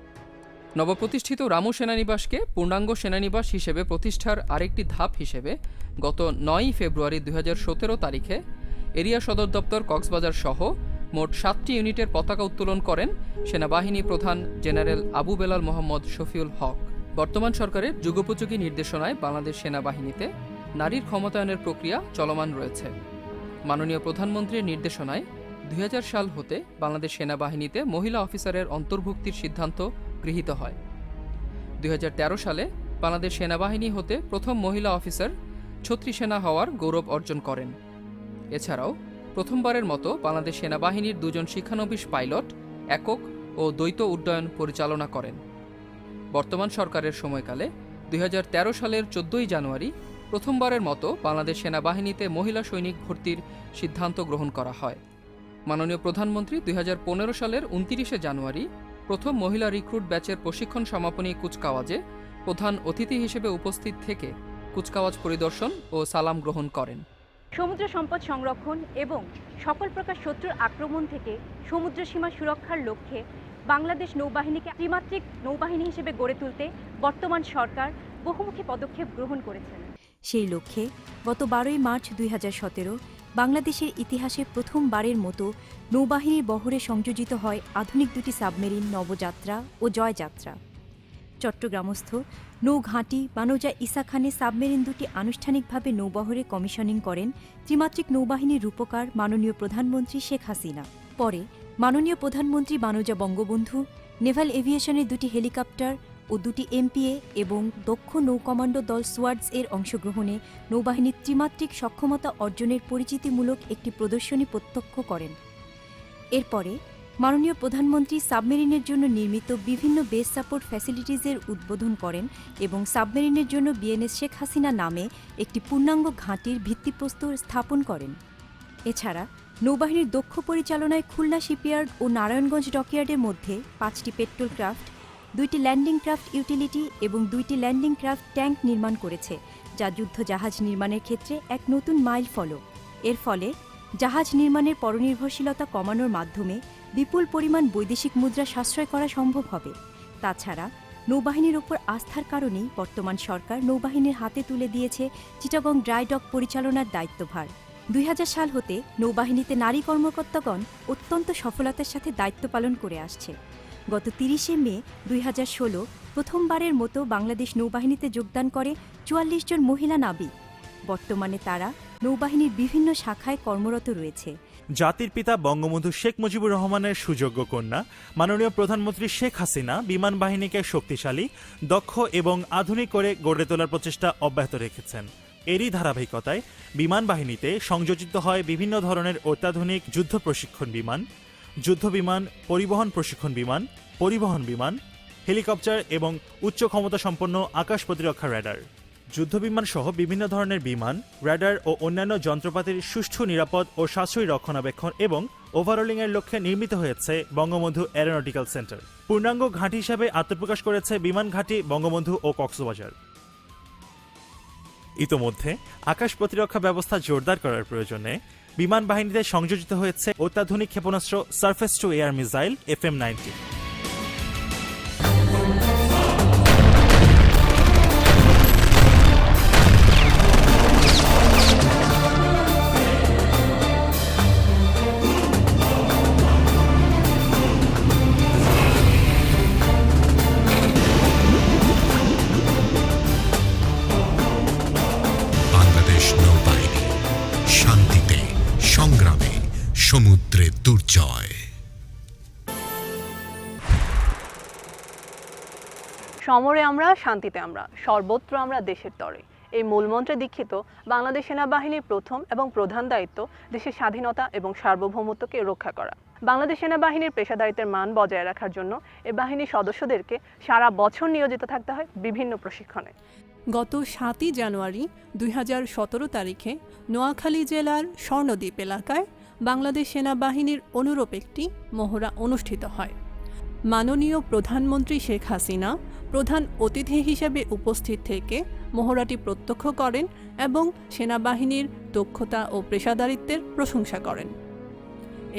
নবপ্রতিষ্ঠিত রামু সেনানিবাসকে পূর্ণাঙ্গ সেনানিবাস হিসেবে প্রতিষ্ঠার আরেকটি ধাপ হিসেবে গত ৯ ফেব্রুয়ারি ২০১৭ তারিখে এরিয়া সদর দপ্তর কক্সবাজার সহ মোট ৭টি ইউনিটের পতাকা উত্তোলন করেন সেনাবাহিনী প্রধান জেনারেল আবু বেলাল মোহাম্মদ শফিউল হক। বর্তমান সরকারের যুগোপযোগী নির্দেশনায় বাংলাদেশ সেনাবাহিনীতে নারীর ক্ষমতায়নের প্রক্রিয়া চলমান রয়েছে। মাননীয় প্রধানমন্ত্রীর নির্দেশনায় ২০০০ সাল হতে বাংলাদেশ সেনাবাহিনীতে মহিলা অফিসারের অন্তর্ভুক্তির সিদ্ধান্ত গৃহীত হয়। ২০১৩ সালে বাংলাদেশ সেনাবাহিনী হতে প্রথম মহিলা অফিসার ছত্রী সেনা হওয়ার গৌরব অর্জন করেন। এছাড়াও প্রথমবারের মতো বাংলাদেশ সেনাবাহিনীর ২ জন শিক্ষানবিশ পাইলট একক ও দ্বৈত উড্ডয়ন পরিচালনা করেন। বর্তমান সরকারের সময়কালে ২০১৩ সালের ১৪ই জানুয়ারি প্রথমবারের মতো বাংলাদেশ সেনাবাহিনীতে মহিলা সৈনিক ভর্তির সিদ্ধান্ত গ্রহণ করা হয়। মাননীয় প্রধানমন্ত্রী ২০১৫ সালের ২৯শে জানুয়ারি প্রথম মহিলা রিক্রুট ব্যাচের প্রশিক্ষণ সমাপনী কুচকাওয়াজে প্রধান অতিথি হিসেবে উপস্থিত থেকে কুচকাওয়াজ পরিদর্শন ও সালাম গ্রহণ করেন। সমুদ্র সম্পদ সংরক্ষণ এবং সকল প্রকার শত্রুর আক্রমণ থেকে সমুদ্র সীমা সুরক্ষার লক্ষ্যে বাংলাদেশ নৌবাহিনীকে ত্রিমাত্রিক নৌবাহিনী হিসেবে গড়ে তুলতে বর্তমান সরকার বহুমুখী পদক্ষেপ গ্রহণ করেছেন। সেই লক্ষ্যে গত ১২ই মার্চ ২০১৭ বাংলাদেশের ইতিহাসে প্রথমবারের মতো নৌবাহিনীর বহরে সংযোজিত হয় আধুনিক দুটি সাবমেরিন নবযাত্রা ও জয়যাত্রা। চট্টগ্রামস্থ নৌঘাঁটি বানৌজা ইসা খানে সাবমেরিন দুটি আনুষ্ঠানিকভাবে নৌবহরে কমিশনিং করেন ত্রিমাত্রিক নৌবাহিনীর রূপকার মাননীয় প্রধানমন্ত্রী শেখ হাসিনা। পরে মাননীয় প্রধানমন্ত্রী বানৌজা বঙ্গবন্ধু নেভাল এভিয়েশনের দুটি হেলিকপ্টার ও দুটি এমপিএ এবং দক্ষ নৌ কমান্ডো দল সোয়ার্ডস এর অংশগ্রহণে নৌবাহিনীর ত্রিমাত্রিক সক্ষমতা অর্জনের পরিচিতিমূলক একটি প্রদর্শনী প্রত্যক্ষ করেন। এরপরে মাননীয় প্রধানমন্ত্রী সাবমেরিনের জন্য নির্মিত বিভিন্ন বেস সাপোর্ট ফ্যাসিলিটিজের উদ্বোধন করেন এবং সাবমেরিনের জন্য বিএনএস শেখ হাসিনা নামে একটি পূর্ণাঙ্গ ঘাঁটির ভিত্তিপ্রস্তর স্থাপন করেন। এছাড়া নৌবাহিনীর দক্ষ পরিচালনায় খুলনা শিপইয়ার্ড ও নারায়ণগঞ্জ ডকইয়ার্ডের মধ্যে 5টি পেট্রোল ক্রাফট, 2টি ল্যান্ডিং ক্রাফট ইউটিলিটি এবং 2টি ল্যান্ডিং ক্রাফট ট্যাঙ্ক নির্মাণ করেছে, যা যুদ্ধ জাহাজ নির্মাণের ক্ষেত্রে এক নতুন মাইল ফলক। এর ফলে জাহাজ নির্মাণের পরনির্ভরশীলতা কমানোর মাধ্যমে বিপুল পরিমাণ বৈদেশিক মুদ্রা সাশ্রয় করা সম্ভব হবে। তাছাড়া নৌবাহিনীর ওপর আস্থার কারণেই বর্তমান সরকার নৌবাহিনীর হাতে তুলে দিয়েছে চিটাগং ড্রাই ডক পরিচালনার দায়িত্বভার। ২০০০ সাল হতে নৌবাহিনীতে নারী কর্মকর্তাগণ অত্যন্ত সফলতার সাথে দায়িত্ব পালন করে আসছে। গত ৩০শে মে ২০১৬ প্রথমবারের মতো বাংলাদেশ নৌবাহিনীতে যোগদান করে ৪৪ জন মহিলা নাবিক। বর্তমানে তারা নৌবাহিনীর বিভিন্ন শাখায় কর্মরত রয়েছে। জাতির পিতা বঙ্গবন্ধু শেখ মুজিবুর রহমানের সুযোগ্য কন্যা মাননীয় প্রধানমন্ত্রী শেখ হাসিনা বিমান বাহিনীকে শক্তিশালী, দক্ষ এবং আধুনিক করে গড়ে তোলার প্রচেষ্টা অব্যাহত রেখেছেন। এরই ধারাবাহিকতায় বিমান বাহিনীতে সংযোজিত হয় বিভিন্ন ধরনের অত্যাধুনিক যুদ্ধ প্রশিক্ষণ বিমান, যুদ্ধ বিমান, পরিবহন প্রশিক্ষণ বিমান, পরিবহন বিমান, হেলিকপ্টার এবং উচ্চ ক্ষমতা সম্পন্ন আকাশ প্রতিরক্ষা র্যাডার। যুদ্ধবিমান সহ বিভিন্ন ধরনের বিমান, র্যাডার ও অন্যান্য যন্ত্রপাতির সুষ্ঠু, নিরাপদ ও সাশ্রয়ী রক্ষণাবেক্ষণ এবং ওভারঅলিংয়ের লক্ষ্যে নির্মিত হয়েছে বঙ্গবন্ধু এরোনটিক্যাল সেন্টার। পূর্ণাঙ্গ ঘাঁটি হিসাবে আত্মপ্রকাশ করেছে বিমান ঘাঁটি বঙ্গবন্ধু ও কক্সবাজার। ইতোমধ্যে আকাশ প্রতিরক্ষা ব্যবস্থা জোরদার করার প্রয়োজনে বিমান বাহিনীতে সংযোজিত হয়েছে অত্যাধুনিক ক্ষেপণাস্ত্র surface two air missile FM-90। সমুদ্রে দুর্জয়। সমরে আমরা, শান্তিতে আমরা, সর্বত্র আমরা দেশের তরে, এই মূলমন্ত্রে দীক্ষিত বাংলাদেশ সেনাবাহিনীর প্রথম এবং প্রধান দায়িত্ব দেশের স্বাধীনতা এবং সার্বভৌমত্বকে রক্ষা করা। বাংলাদেশ সেনাবাহিনীর পেশাদারিত্বের মান বজায় রাখার জন্য এই বাহিনীর সদস্যদেরকে সারা বছর নিয়োজিত থাকতে হয় বিভিন্ন প্রশিক্ষণে। গত 7ই জানুয়ারি ২০১৭ তারিখে নোয়াখালী জেলার স্বর্ণদ্বীপ এলাকায় বাংলাদেশ সেনাবাহিনীর অনুরূপ একটি মহড়া অনুষ্ঠিত হয়। মাননীয় প্রধানমন্ত্রী শেখ হাসিনা প্রধান অতিথি হিসেবে উপস্থিত থেকে মহড়াটি প্রত্যক্ষ করেন এবং সেনাবাহিনীর দক্ষতা ও পেশাদারিত্বের প্রশংসা করেন।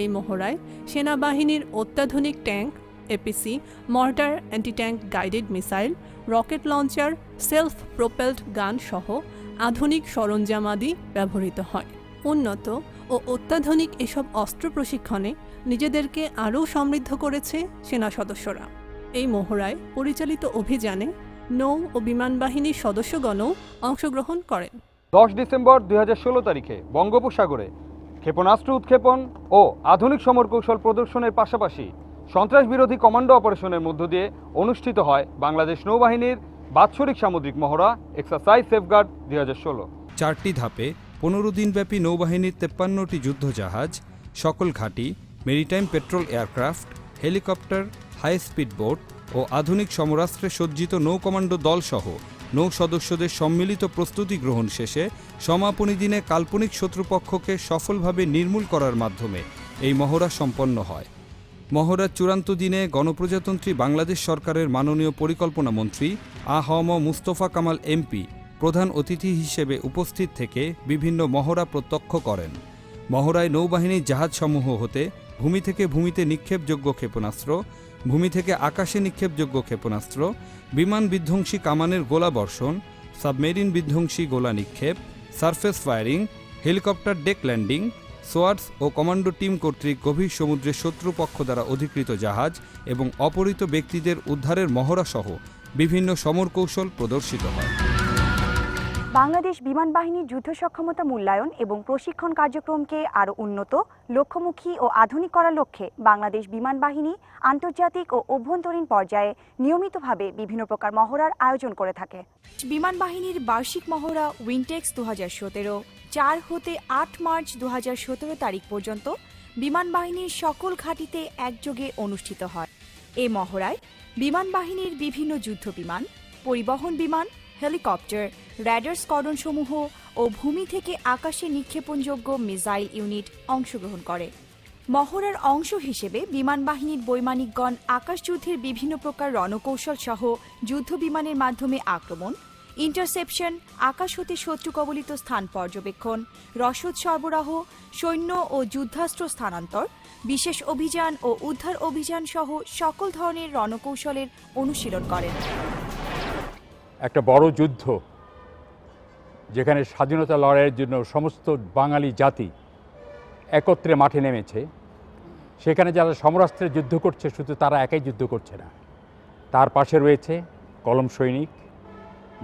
এই মহড়ায় সেনাবাহিনীর অত্যাধুনিক tank, APC, mortar, anti tank guided missile, rocket launcher, self propelled গান সহ আধুনিক সরঞ্জামাদি ব্যবহৃত হয়। উন্নত ও অত্যাধুনিক এসব অস্ত্র প্রশিক্ষণে নিজেদেরকে আরও সমৃদ্ধ করেছে সেনা সদস্যরা। এই মহড়ায় পরিচালিত অভিযানে নৌ ও বিমান বাহিনীর সদস্যগণও অংশগ্রহণ করেন। 10 ডিসেম্বর 2016 তারিখে বঙ্গোপসাগরে ক্ষেপণাস্ত্র উৎক্ষেপণ ও আধুনিক সমরকৌশল প্রদর্শনের পাশাপাশি সন্ত্রাস বিরোধী কমান্ডো অপারেশনের মধ্য দিয়ে অনুষ্ঠিত হয় বাংলাদেশ নৌবাহিনীর বাৎসরিক সামুদ্রিক মহড়া এক্সারসাইজ সেফগার্ড 2016। 4টি ধাপে 15 দিনব্যাপী নৌবাহিনীর 53টি যুদ্ধজাহাজ, সকল ঘাঁটি, maritime patrol aircraft, helicopter, high speed boat ও আধুনিক সমরাস্ত্রে সজ্জিত নৌ কমান্ডো দলসহ নৌ সদস্যদের সম্মিলিত প্রস্তুতি গ্রহণ শেষে সমাপনী দিনে কাল্পনিক শত্রুপক্ষকে সফলভাবে নির্মূল করার মাধ্যমে এই মহড়া সম্পন্ন হয়। মহড়ার চূড়ান্ত দিনে গণপ্রজাতন্ত্রী বাংলাদেশ সরকারের মাননীয় পরিকল্পনা মন্ত্রী আ.হ.ম. মুস্তফা কামাল এমপি প্রধান অতিথি হিসেবে উপস্থিত থেকে বিভিন্ন মহড়া প্রত্যক্ষ করেন। মহড়ায় নৌবাহিনীর জাহাজসমূহ হতে ভূমি থেকে ভূমিতে নিক্ষেপযোগ্য ক্ষেপণাস্ত্র, ভূমি থেকে আকাশে নিক্ষেপযোগ্য ক্ষেপণাস্ত্র, বিমান বিধ্বংসী কামানের গোলা বর্ষণ, সাবমেরিন বিধ্বংসী গোলা নিক্ষেপ, surface firing, helicopter deck landing, SWADS ও কমান্ডো টিম কর্তৃক গভীর সমুদ্রে শত্রুপক্ষ দ্বারা অধিকৃত জাহাজ এবং অপহৃত ব্যক্তিদের উদ্ধারের মহড়া সহ বিভিন্ন সমরকৌশল প্রদর্শিত হয়। বাংলাদেশ বিমান বাহিনীর যুদ্ধ সক্ষমতা মূল্যায়ন এবং প্রশিক্ষণ কার্যক্রমকে আরও উন্নত, লক্ষ্যমুখী ও আধুনিক করার লক্ষ্যে বাংলাদেশ বিমান বাহিনী আন্তর্জাতিক ও অভ্যন্তরীণ পর্যায়ে নিয়মিতভাবে বিভিন্ন প্রকার মহড়ার আয়োজন করে থাকে। বিমান বাহিনীর বার্ষিক মহড়া উইনটেক্স 2017 4 হতে 8 মার্চ 2017 তারিখ পর্যন্ত বিমান বাহিনীর সকল ঘাঁটিতে একযোগে অনুষ্ঠিত হয়। এই মহড়ায় বিমান বাহিনীর বিভিন্ন যুদ্ধ বিমান, পরিবহন বিমান, হেলিকপ্টার, র্যাডার স্কোয়াড্রনসমূহ ও ভূমি থেকে আকাশে নিক্ষেপণযোগ্য মিসাইল ইউনিট অংশগ্রহণ করে। মহড়ার অংশ হিসেবে বিমান বাহিনীর বৈমানিকগণ আকাশযুদ্ধের বিভিন্ন প্রকার রণকৌশল সহ যুদ্ধ বিমানের মাধ্যমে আক্রমণ, ইন্টারসেপশন, আকাশ হতে শত্রু কবলিত স্থান পর্যবেক্ষণ, রসদ সরবরাহ, সৈন্য ও যুদ্ধাস্ত্র স্থানান্তর, বিশেষ অভিযান ও উদ্ধার অভিযান সহ সকল ধরনের রণকৌশলের অনুশীলন করেন। একটা বড় যুদ্ধ, যেখানে স্বাধীনতা লড়াইয়ের জন্য সমস্ত বাঙালি জাতি একত্রে মাঠে নেমেছে, সেখানে যারা সমরাস্ত্রে যুদ্ধ করছে শুধু তারা একাই যুদ্ধ করছে না, তার পাশে রয়েছে কলম সৈনিক,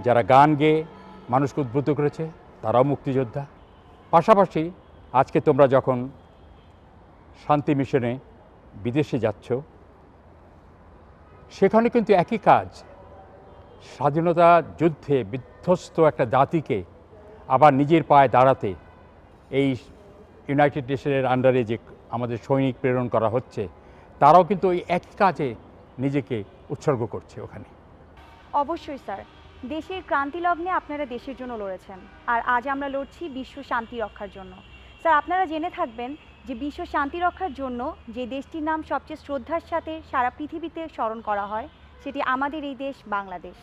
যারা গান গেয়ে মানুষকে উদ্বুদ্ধ করেছে, তারাও মুক্তিযোদ্ধা। পাশাপাশি আজকে তোমরা যখন শান্তি মিশনে বিদেশে যাচ্ছ, সেখানে কিন্তু একই কাজ, স্বাধীনতা যুদ্ধে বিধ্বস্ত একটা জাতিকে আবার নিজের পায়ে দাঁড়াতে এই ইউনাইটেড নেশনের আন্ডারে যে আমাদের সৈনিক প্রেরণ করা হচ্ছে, তারাও কিন্তু ওই একই কাজে নিজেকে উৎসর্গ করছে ওখানে। অবশ্যই স্যার, দেশের ক্রান্তি লগ্নে আপনারা দেশের জন্য লড়েছেন, আর আজ আমরা লড়ছি বিশ্ব শান্তি রক্ষার জন্য। স্যার, আপনারা জেনে থাকবেন যে বিশ্ব শান্তি রক্ষার জন্য যে দেশটির নাম সবচেয়ে শ্রদ্ধার সাথে সারা পৃথিবীতে স্মরণ করা হয়, সেটি আমাদের এই দেশ বাংলাদেশ।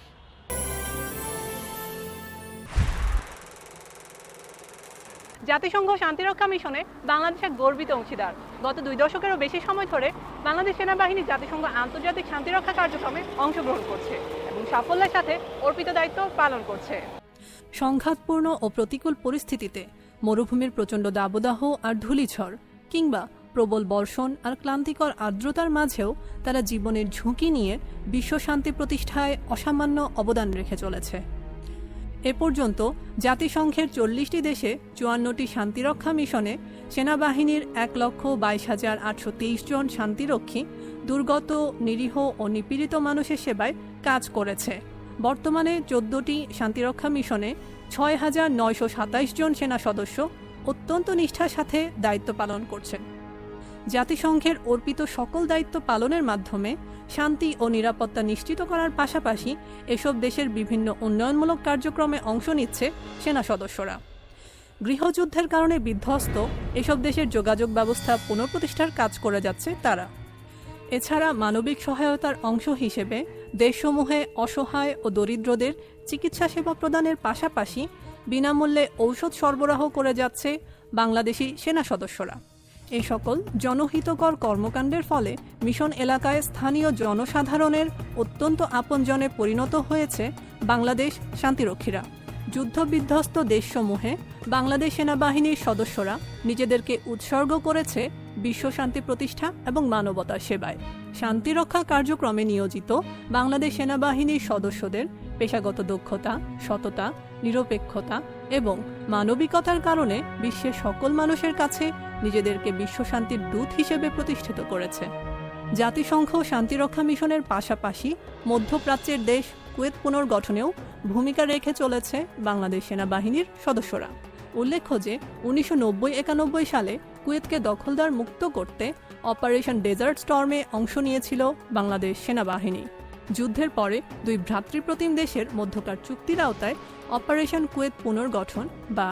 জাতিসংঘ শান্তিরক্ষা মিশনে বাংলাদেশ এক গর্বিত অংশীদার। গত 2 দশকেরও বেশি সময় ধরে বাংলাদেশ সেনাবাহিনী জাতিসংঘ আন্তর্জাতিক শান্তিরক্ষা কার্যক্রমে অংশগ্রহণ করছে এবং সাফল্যের সাথে অর্পিত দায়িত্ব পালন করছে। সংঘাতপূর্ণ ও প্রতিকূল পরিস্থিতিতে মরুভূমির প্রচণ্ড দাবদাহ আর ধূলিঝড় কিংবা প্রবল বর্ষণ আর ক্লান্তিকর আর্দ্রতার মাঝেও তারা জীবনের ঝুঁকি নিয়ে বিশ্ব শান্তি প্রতিষ্ঠায় অসামান্য অবদান রেখে চলেছে। এ পর্যন্ত জাতিসংঘের 40টি দেশে 54টি শান্তিরক্ষা মিশনে সেনাবাহিনীর 1,22,823 জন শান্তিরক্ষী দুর্গত, নিরীহ ও নিপীড়িত মানুষের সেবায় কাজ করেছে। বর্তমানে 14টি শান্তিরক্ষা মিশনে 6,927 জন সেনা সদস্য অত্যন্ত নিষ্ঠার সাথে দায়িত্ব পালন করছেন। জাতিসংঘের অর্পিত সকল দায়িত্ব পালনের মাধ্যমে শান্তি ও নিরাপত্তা নিশ্চিত করার পাশাপাশি এসব দেশের বিভিন্ন উন্নয়নমূলক কার্যক্রমে অংশ নিচ্ছে সেনা সদস্যরা। গৃহযুদ্ধের কারণে বিধ্বস্ত এসব দেশের যোগাযোগ ব্যবস্থা পুনঃপ্রতিষ্ঠার কাজ করে যাচ্ছে তারা। এছাড়া মানবিক সহায়তার অংশ হিসেবে দেশসমূহে অসহায় ও দরিদ্রদের চিকিৎসা সেবা প্রদানের পাশাপাশি বিনামূল্যে ঔষধ সরবরাহ করে যাচ্ছে বাংলাদেশি সেনা সদস্যরা। এই সকল জনহিতকর কর্মকাণ্ডের ফলে মিশন এলাকায় স্থানীয় জনসাধারণের অত্যন্ত আপনজনে পরিণত হয়েছে বাংলাদেশ শান্তিরক্ষীরা। যুদ্ধবিধ্বস্ত দেশসমূহে বাংলাদেশ সেনাবাহিনীর সদস্যরা নিজেদেরকে উৎসর্গ করেছে বিশ্ব শান্তি প্রতিষ্ঠা এবং মানবতার সেবায়। শান্তিরক্ষা কার্যক্রমে নিয়োজিত বাংলাদেশ সেনাবাহিনীর সদস্যদের পেশাগত দক্ষতা, সততা, নিরপেক্ষতা এবং মানবিকতার কারণে বিশ্বের সকল মানুষের কাছে নিজেদেরকে বিশ্ব শান্তির দূত হিসেবে প্রতিষ্ঠিত করেছে। জাতিসংঘ শান্তিরক্ষা মিশনের পাশাপাশি মধ্যপ্রাচ্যের দেশ কুয়েত পুনর্গঠনেও ভূমিকা রেখে চলেছে বাংলাদেশ সেনাবাহিনীর সদস্যরা। উল্লেখ্য যে 1990-91 সালে কুয়েতকে দখলদার মুক্ত করতে অপারেশন ডেজার্ট স্টর্মে অংশ নিয়েছিল বাংলাদেশ সেনাবাহিনী। যুদ্ধের পরে দুই ভ্রাতৃপ্রতিম দেশের মধ্যকার চুক্তির আওতায় অপারেশন কুয়েত পুনর্গঠন বা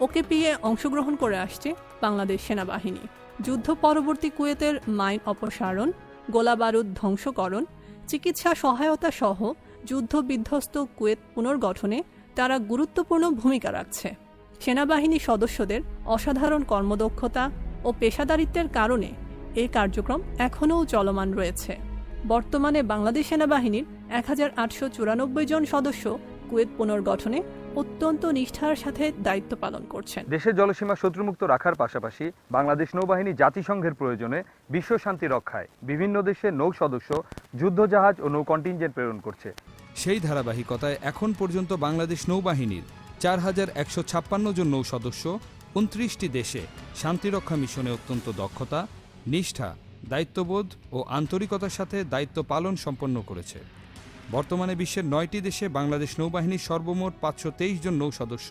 ওকেপিএ অংশগ্রহণ করে আসছে বাংলাদেশ সেনাবাহিনী। যুদ্ধ পরবর্তী কুয়েতের মাইন অপসারণ, গোলাবারুদ ধ্বংসকরণ, চিকিৎসা সহায়তা সহ যুদ্ধ বিধ্বস্ত কুয়েত পুনর্গঠনে তারা গুরুত্বপূর্ণ ভূমিকা রাখছে। সেনাবাহিনী সদস্যদের অসাধারণ কর্মদক্ষতা ও পেশাদারিত্বের কারণে এই কার্যক্রম এখনও চলমান রয়েছে। বর্তমানে বাংলাদেশ সেনাবাহিনীর 1894 জন সদস্য কুয়েত পুনর্গঠনে অত্যন্ত নিষ্ঠার সাথে দায়িত্ব পালন করছেন। দেশের জলসীমা শত্রুমুক্ত রাখার পাশাপাশি বাংলাদেশ নৌবাহিনী জাতিসংঘের প্রয়োজনে বিশ্ব শান্তি রক্ষায় বিভিন্ন দেশের নৌ সদস্য, যুদ্ধজাহাজ ও নৌ কন্টিনজেন্ট প্রেরণ করছে। সেই ধারাবাহিকতায় এখন পর্যন্ত বাংলাদেশ নৌবাহিনীর 4156 জন নৌ সদস্য 29টি দেশে শান্তিরক্ষা মিশনে অত্যন্ত দক্ষতা, নিষ্ঠা, দায়িত্ববোধ ও আন্তরিকতার সাথে দায়িত্ব পালন সম্পন্ন করেছে। বর্তমানে বিশ্বের 9টি দেশে বাংলাদেশ নৌবাহিনীর সর্বমোট 523 জন নৌ সদস্য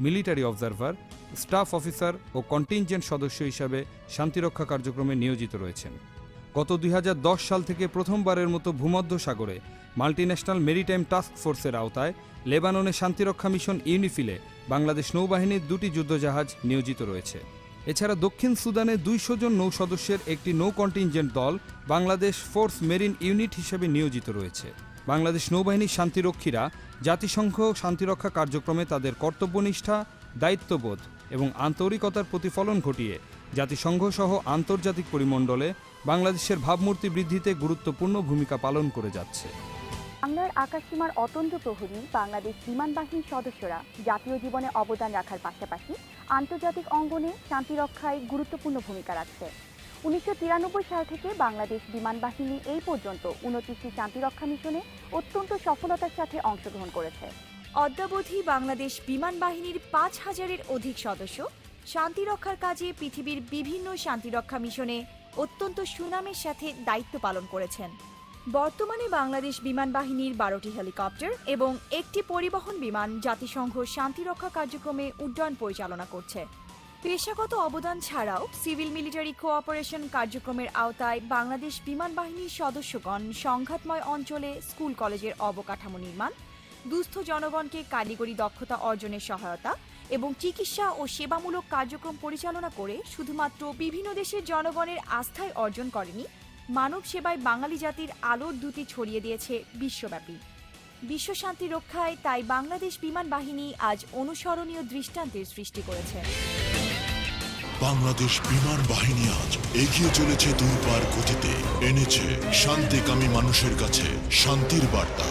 মিলিটারি অবজারভার, স্টাফ অফিসার ও কন্টিনজেন্ট সদস্য হিসাবে শান্তিরক্ষা কার্যক্রমে নিয়োজিত রয়েছেন। গত 2010 সাল থেকে প্রথমবারের মতো ভূমধ্য সাগরে মাল্টিন্যাশনাল মেরিটাইম টাস্ক ফোর্সের আওতায় লেবাননে শান্তিরক্ষা মিশন ইউনিফিলে বাংলাদেশ নৌবাহিনীর 2টি যুদ্ধজাহাজ নিয়োজিত রয়েছে। এছাড়া দক্ষিণ সুদানে 200 জন নৌ সদস্যের একটি নৌ কন্টিনজেন্ট দল বাংলাদেশ ফোর্স মেরিন ইউনিট হিসেবে নিয়োজিত রয়েছে। বাংলাদেশ নৌবাহিনীর শান্তিরক্ষীরা জাতিসংঘ শান্তিরক্ষা কার্যক্রমে তাদের কর্তব্যনিষ্ঠা, দায়িত্ববোধ এবং আন্তরিকতার প্রতিফলন ঘটিয়ে জাতিসংঘ সহ আন্তর্জাতিক পরিমণ্ডলে বাংলাদেশের ভাবমূর্তি বৃদ্ধিতে গুরুত্বপূর্ণ ভূমিকা পালন করে যাচ্ছে। বাংলার আকাশসীমার অতন্ত্র প্রহরী বাংলাদেশ বিমান বাহিনীর সদস্যরা জাতীয় জীবনে অবদান রাখার পাশাপাশি আন্তর্জাতিক অঙ্গনে শান্তিরক্ষায় গুরুত্বপূর্ণ ভূমিকা রাখছে। 1993 সাল থেকে বাংলাদেশ বিমান বাহিনী এই পর্যন্ত 29টি শান্তিরক্ষা মিশনে অত্যন্ত সফলতার সাথে অংশগ্রহণ করেছে। অদ্যাবধি বাংলাদেশ বিমান বাহিনীর 5000-এর অধিক সদস্য শান্তিরক্ষার কাজে পৃথিবীর বিভিন্ন শান্তিরক্ষা মিশনে অত্যন্ত সুনামের সাথে দায়িত্ব পালন করেছেন। বর্তমানে বাংলাদেশ বিমান বাহিনীর 12টি হেলিকপ্টার এবং একটি পরিবহন বিমান জাতিসংঘ শান্তিরক্ষা কার্যক্রমে উড্ডয়ন পরিচালনা করছে। পেশাগত অবদান ছাড়াও সিভিল মিলিটারি কোঅপারেশন কার্যক্রমের আওতায় বাংলাদেশ বিমান বাহিনীর সদস্যগণ সংঘাতময় অঞ্চলে স্কুল কলেজের অবকাঠামো নির্মাণ, দুস্থ জনগণকে কারিগরি দক্ষতা অর্জনের সহায়তা এবং চিকিৎসা ও সেবামূলক কার্যক্রম পরিচালনা করে শুধুমাত্র বিভিন্ন দেশের জনগণের আস্থায় অর্জন করেনি, মানব সেবায় বাঙালি জাতির আলোর দ্যুতি ছড়িয়ে দিয়েছে বিশ্বব্যাপী। বিশ্ব শান্তি রক্ষায় তাই বাংলাদেশ বিমান বাহিনী আজ অনুসরণীয় দৃষ্টান্তের সৃষ্টি করেছে। বাংলাদেশ বিমান বাহিনী আজ এগিয়ে চলেছে দুর্বার গতিতে, এনেছে শান্তিকামী মানুষের কাছে শান্তির বার্তা।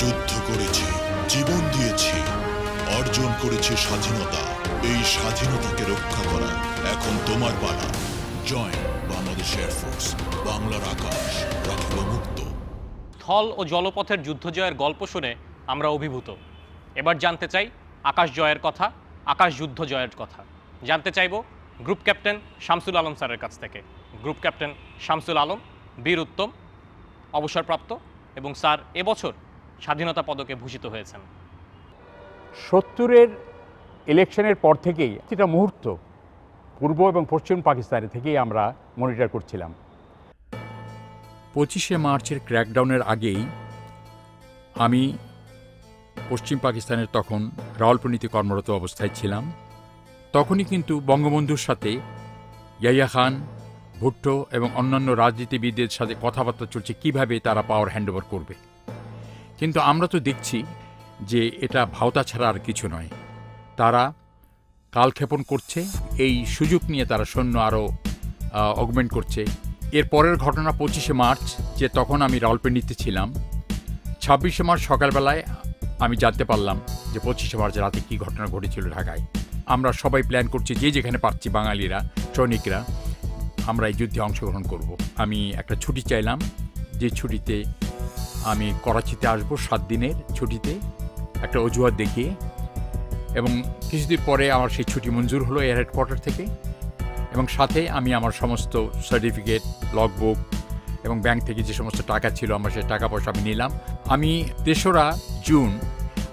যুদ্ধ করেছি, জীবন দিয়েছি, অর্জন করেছি স্বাধীনতা। এই স্বাধীনতাকে রক্ষা করা এখন তোমার পালা। জয়েন বাংলাদেশ এয়ারফোর্স, বাংলার আকাশ রাখিব মুক্ত। স্থল ও জলপথের যুদ্ধ জয়ের গল্প শুনে আমরা অভিভূত। এবার জানতে চাই আকাশ জয়ের কথা, আকাশ যুদ্ধ জয়ের কথা। জানতে চাইব গ্রুপ ক্যাপ্টেন শামসুল আলম স্যারের কাছ থেকে। গ্রুপ ক্যাপ্টেন শামসুল আলম বীর উত্তম, অবসরপ্রাপ্ত, এবং স্যার এবছর স্বাধীনতা পদকে ভূষিত হয়েছেন। 70-এর ইলেকশনের পর থেকেই প্রতিটা মুহূর্ত পূর্ব এবং পশ্চিম পাকিস্তানে থেকেই আমরা মনিটর করছিলাম। 25শে মার্চের ক্র্যাকডাউনের আগেই আমি পশ্চিম পাকিস্তানের তখন রাওয়ালপিন্ডিতে কর্মরত অবস্থায় ছিলাম। তখনই কিন্তু বঙ্গবন্ধুর সাথে ইয়াহিয়া খান, ভুট্টো এবং অন্যান্য রাজনীতিবিদদের সাথে কথাবার্তা চলছে কিভাবে তারা পাওয়ার হ্যান্ডওভার করবে। কিন্তু আমরা তো দেখছি যে এটা ভাওতা ছাড়া আর কিছু নয়। তারা কালক্ষেপণ করছে, এই সুযোগ নিয়ে তারা সৈন্য আরও অগমেন্ট করছে। এর পরের ঘটনা 25শে মার্চ, যে তখন আমি রাওয়ালপিন্ডিতে ছিলাম। 26শে মার্চ সকালবেলায় আমি জানতে পারলাম যে 25শে মার্চ রাতে কী ঘটনা ঘটেছিল ঢাকায়। আমরা সবাই প্ল্যান করছি, যে যেখানে পারছি বাঙালিরা, সৈনিকরা, আমরা এই যুদ্ধে অংশগ্রহণ করব। আমি একটা ছুটি চাইলাম, যে ছুটিতে আমি করাচিতে আসবো 7 দিনের ছুটিতে, একটা অজুহাত দেখিয়ে। এবং কিছুদিন পরে আমার সেই ছুটি মঞ্জুর হলো এয়ার হেডকোয়ার্টার থেকে, এবং সাথে আমি আমার সমস্ত সার্টিফিকেট, লগবুক এবং ব্যাংক থেকে যে সমস্ত টাকা ছিল আমার সেই টাকা পয়সা আমি নিলাম। আমি 3রা জুন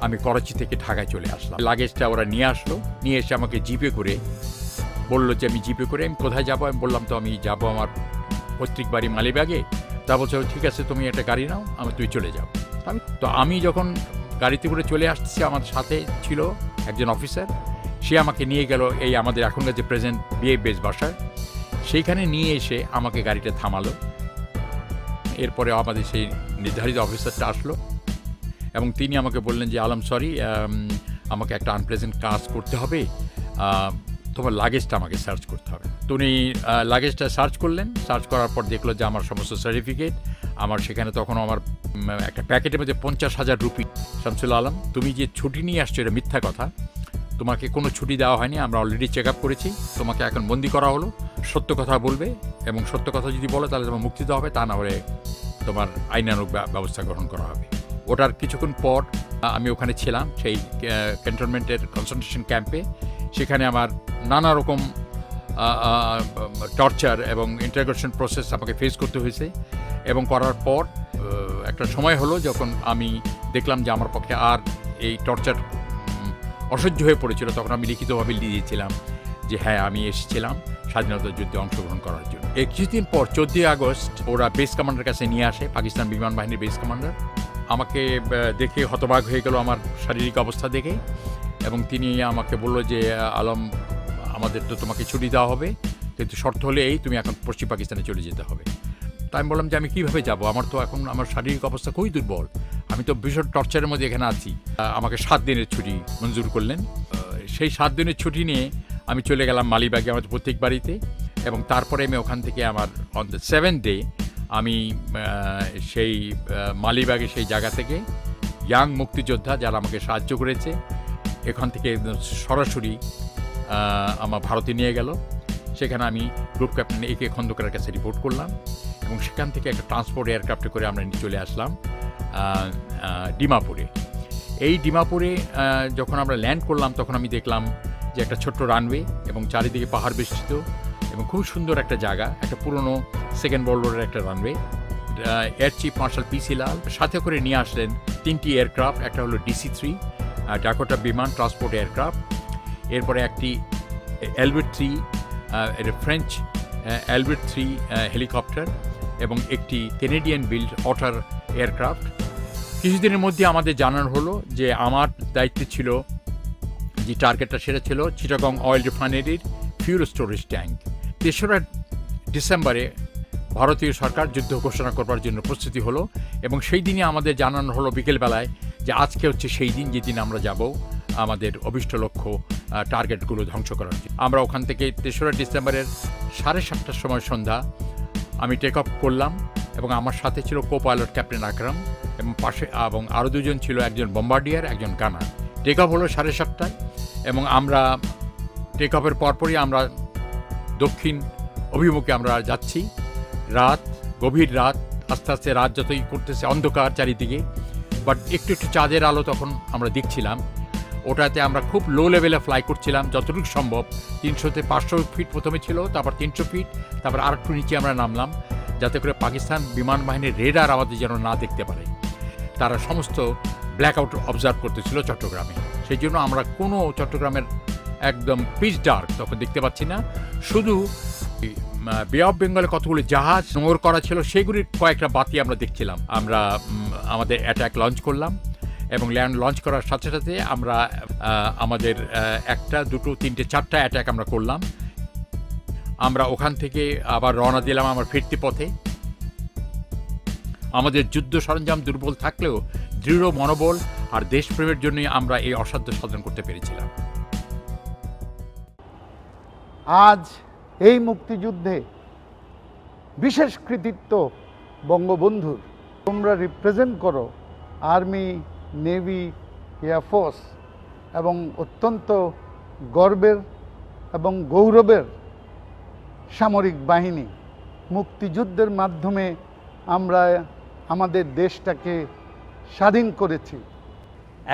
আমি করাচি থেকে ঢাকায় চলে আসলাম। লাগেজটা ওরা নিয়ে আসলো, নিয়ে এসে আমাকে জিপে করে বললো যে আমি জিপে করে আমি কোথায় যাবো। আমি বললাম তো আমি যাবো আমার পৈতৃক বাড়ি মালিবাগে। তা বলছে ঠিক আছে, তুমি একটা গাড়ি নাও, তুই চলে যাও। আমি যখন গাড়িতে করে চলে আসছি, আমার সাথে ছিল একজন অফিসার, সে আমাকে নিয়ে গেল এই আমাদের এখনকার যে প্রেজেন্ট বিএ বেস বাসার, সেইখানে নিয়ে এসে আমাকে গাড়িটা থামালো। এরপরে আমাদের সেই নির্ধারিত অফিসারটা আসলো এবং তিনি আমাকে বললেন যে আলম সরি, আমাকে একটা আনপ্লেজেন্ট কাজ করতে হবে, তোমার লাগেজটা আমাকে সার্চ করতে হবে। তো উনি লাগেজটা সার্চ করলেন, সার্চ করার পর দেখলো যে আমার সমস্ত সার্টিফিকেট, আমার সেখানে তখন আমার একটা প্যাকেটের মধ্যে 50,000 রুপি। শামসুল আলম, তুমি যে ছুটি নিয়ে আসছো এটা মিথ্যা কথা, তোমাকে কোনো ছুটি দেওয়া হয়নি, আমরা অলরেডি চেক আপ করেছি, তোমাকে এখন বন্দি করা হলো, সত্য কথা বলবে এবং সত্য কথা যদি বলো তাহলে তোমার মুক্তি দেওয়া হবে, তা না হলে তোমার আইনানুগ ব্যবস্থা গ্রহণ করা হবে। ওটার কিছুক্ষণ পর আমি ওখানে ছিলাম সেই ক্যান্টনমেন্টের কনসেন্ট্রেশন ক্যাম্পে। সেখানে আমার নানা রকম টর্চার এবং ইন্টারোগেশন প্রসেস আমাকে ফেস করতে হয়েছে। এবং করার পর একটা সময় হলো যখন আমি দেখলাম যে আমার পক্ষে আর এই টর্চার অসহ্য হয়ে পড়েছিল, তখন আমি লিখিতভাবে দিয়েছিলাম যে হ্যাঁ আমি এসেছিলাম স্বাধীনতা যুদ্ধে অংশগ্রহণ করার জন্য। কিছুদিন পর 14 আগস্ট ওরা বেস কমান্ডার কাছে নিয়ে আসে, পাকিস্তান বিমান বাহিনীর বেস কমান্ডার। আমাকে দেখে হতবাক হয়ে গেল আমার শারীরিক অবস্থা দেখে, এবং তিনি আমাকে বললো যে আলম, আমাদের তো তোমাকে ছুটি দেওয়া হবে, কিন্তু শর্ত হলে এই তুমি এখন পশ্চিম পাকিস্তানে চলে যেতে হবে। তাই আমি বললাম যে আমি কীভাবে যাব, আমার তো এখন আমার শারীরিক অবস্থা খুবই দুর্বল, আমি তো ভীষণ টর্চারের মধ্যে এখানে আছি। আমাকে 7 দিনের ছুটি মঞ্জুর করলেন। সেই 7 দিনের ছুটি নিয়ে আমি চলে গেলাম মালিবাগে আমাদের প্রত্যেক বাড়িতে, এবং তারপরে আমি ওখান থেকে আমার অন দ্য 7th ডে আমি সেই মালিবাগে সেই জায়গা থেকে ইয়াং মুক্তিযোদ্ধা যারা আমাকে সাহায্য করেছে এখান থেকে সরাসরি আমার ভারতে নিয়ে গেল। সেখানে আমি গ্রুপ ক্যাপ্টেন AK খন্দকারের কাছে রিপোর্ট করলাম, এবং সেখান থেকে একটা ট্রান্সপোর্ট এয়ারক্রাফটে করে আমরা চলে আসলাম ডিমাপুরে। এই ডিমাপুরে যখন আমরা ল্যান্ড করলাম তখন আমি দেখলাম যে একটা ছোট্ট রানওয়ে এবং চারিদিকে পাহাড় বেষ্টিত এবং খুব সুন্দর একটা জায়গা, একটা পুরনো সেকেন্ড ওয়ার্ল্ড ওয়ারের একটা runway. Air chief marshal PC Lal সাথে করে নিয়ে আসলেন 3টি এয়ারক্রাফট, একটা হলো DC-3 ডাকোটা বিমান ট্রান্সপোর্ট এয়ারক্রাফট, এরপরে একটি অ্যালবার্ট 3 ফ্রেঞ্চ অ্যালবার্ট 3 হেলিকপ্টার, এবং একটি কেনেডিয়ান বিল্ড অটার এয়ারক্রাফট। কিছুদিনের মধ্যে আমাদের জানানো হলো যে আমার দায়িত্ব ছিল, যে টার্গেটটা সেটা ছিল চিটাগং অয়েল রিফাইনারির ফিউল স্টোরেজ ট্যাঙ্ক। 3রা ডিসেম্বরে ভারতীয় সরকার যুদ্ধ ঘোষণা করবার জন্য প্রস্তুতি হলো, এবং সেই দিনই আমাদের জানানো হলো বিকেলবেলায় যে আজকে হচ্ছে সেই দিন যেদিন আমরা যাব আমাদের অভিষ্ট লক্ষ্য টার্গেটগুলো ধ্বংস করার জন্য। আমরা ওখান থেকে 3রা ডিসেম্বরের 7:30টার সময় সন্ধ্যা আমি টেক অফ করলাম, এবং আমার সাথে ছিল কো পাইলট ক্যাপ্টেন আকরাম, এবং পাশে এবং আরও 2 জন ছিল, একজন বম্বার্ডিয়ার একজন গানার। টেক অফ হলো 7:30টায়, এবং আমরা টেক অফের পরপরই আমরা দক্ষিণ অভিমুখে আমরা যাচ্ছি। রাত, গভীর রাত, আস্তে আস্তে রাত যতই করতেছে অন্ধকার চারিদিকে, বাট একটু একটু চাঁদের আলো তখন আমরা দেখছিলাম। ওটাতে আমরা খুব লো লেভেলে ফ্লাই করছিলাম যতটুকু সম্ভব। 300 থেকে 500 ফিট প্রথমে ছিল, তারপর 300 ফিট, তারপর আর একটু নিচে আমরা নামলাম, যাতে করে পাকিস্তান বিমান বাহিনীর রেডার আমাদের যেন না দেখতে পারে। তারা সমস্ত ব্ল্যাকআউট অবজার্ভ করতেছিল চট্টগ্রামে, সেই জন্য আমরা কোনো চট্টগ্রামের একদম পিচ ডার্ক তখন দেখতে পাচ্ছি না, শুধু বে অফ বেঙ্গলে কতগুলো জাহাজ নোঙর করা ছিল, সেগুলির কয়েকটা বাতি আমরা দেখছিলাম। আমরা আমাদের অ্যাটাক লঞ্চ করলাম এবং লঞ্চ করার সাথে সাথে আমরা আমাদের একটা, দুটো, তিনটে, চারটা অ্যাটাক আমরা করলাম। আমরা ওখান থেকে আবার রওনা দিলাম আমার ফিরতি পথে। আমাদের যুদ্ধ সরঞ্জাম দুর্বল থাকলেও দৃঢ় মনোবল আর দেশপ্রেমের জন্যই আমরা এই অসাধ্য সাধন করতে পেরেছিলাম। আজ এই মুক্তিযুদ্ধে বিশেষ কৃতিত্ব বঙ্গবন্ধুর। তোমরা রিপ্রেজেন্ট করো আর্মি, নেভি, এয়ারফোর্স এবং অত্যন্ত গর্বের এবং গৌরবের সামরিক বাহিনী। মুক্তিযুদ্ধের মাধ্যমে আমরা আমাদের দেশটাকে স্বাধীন করেছি।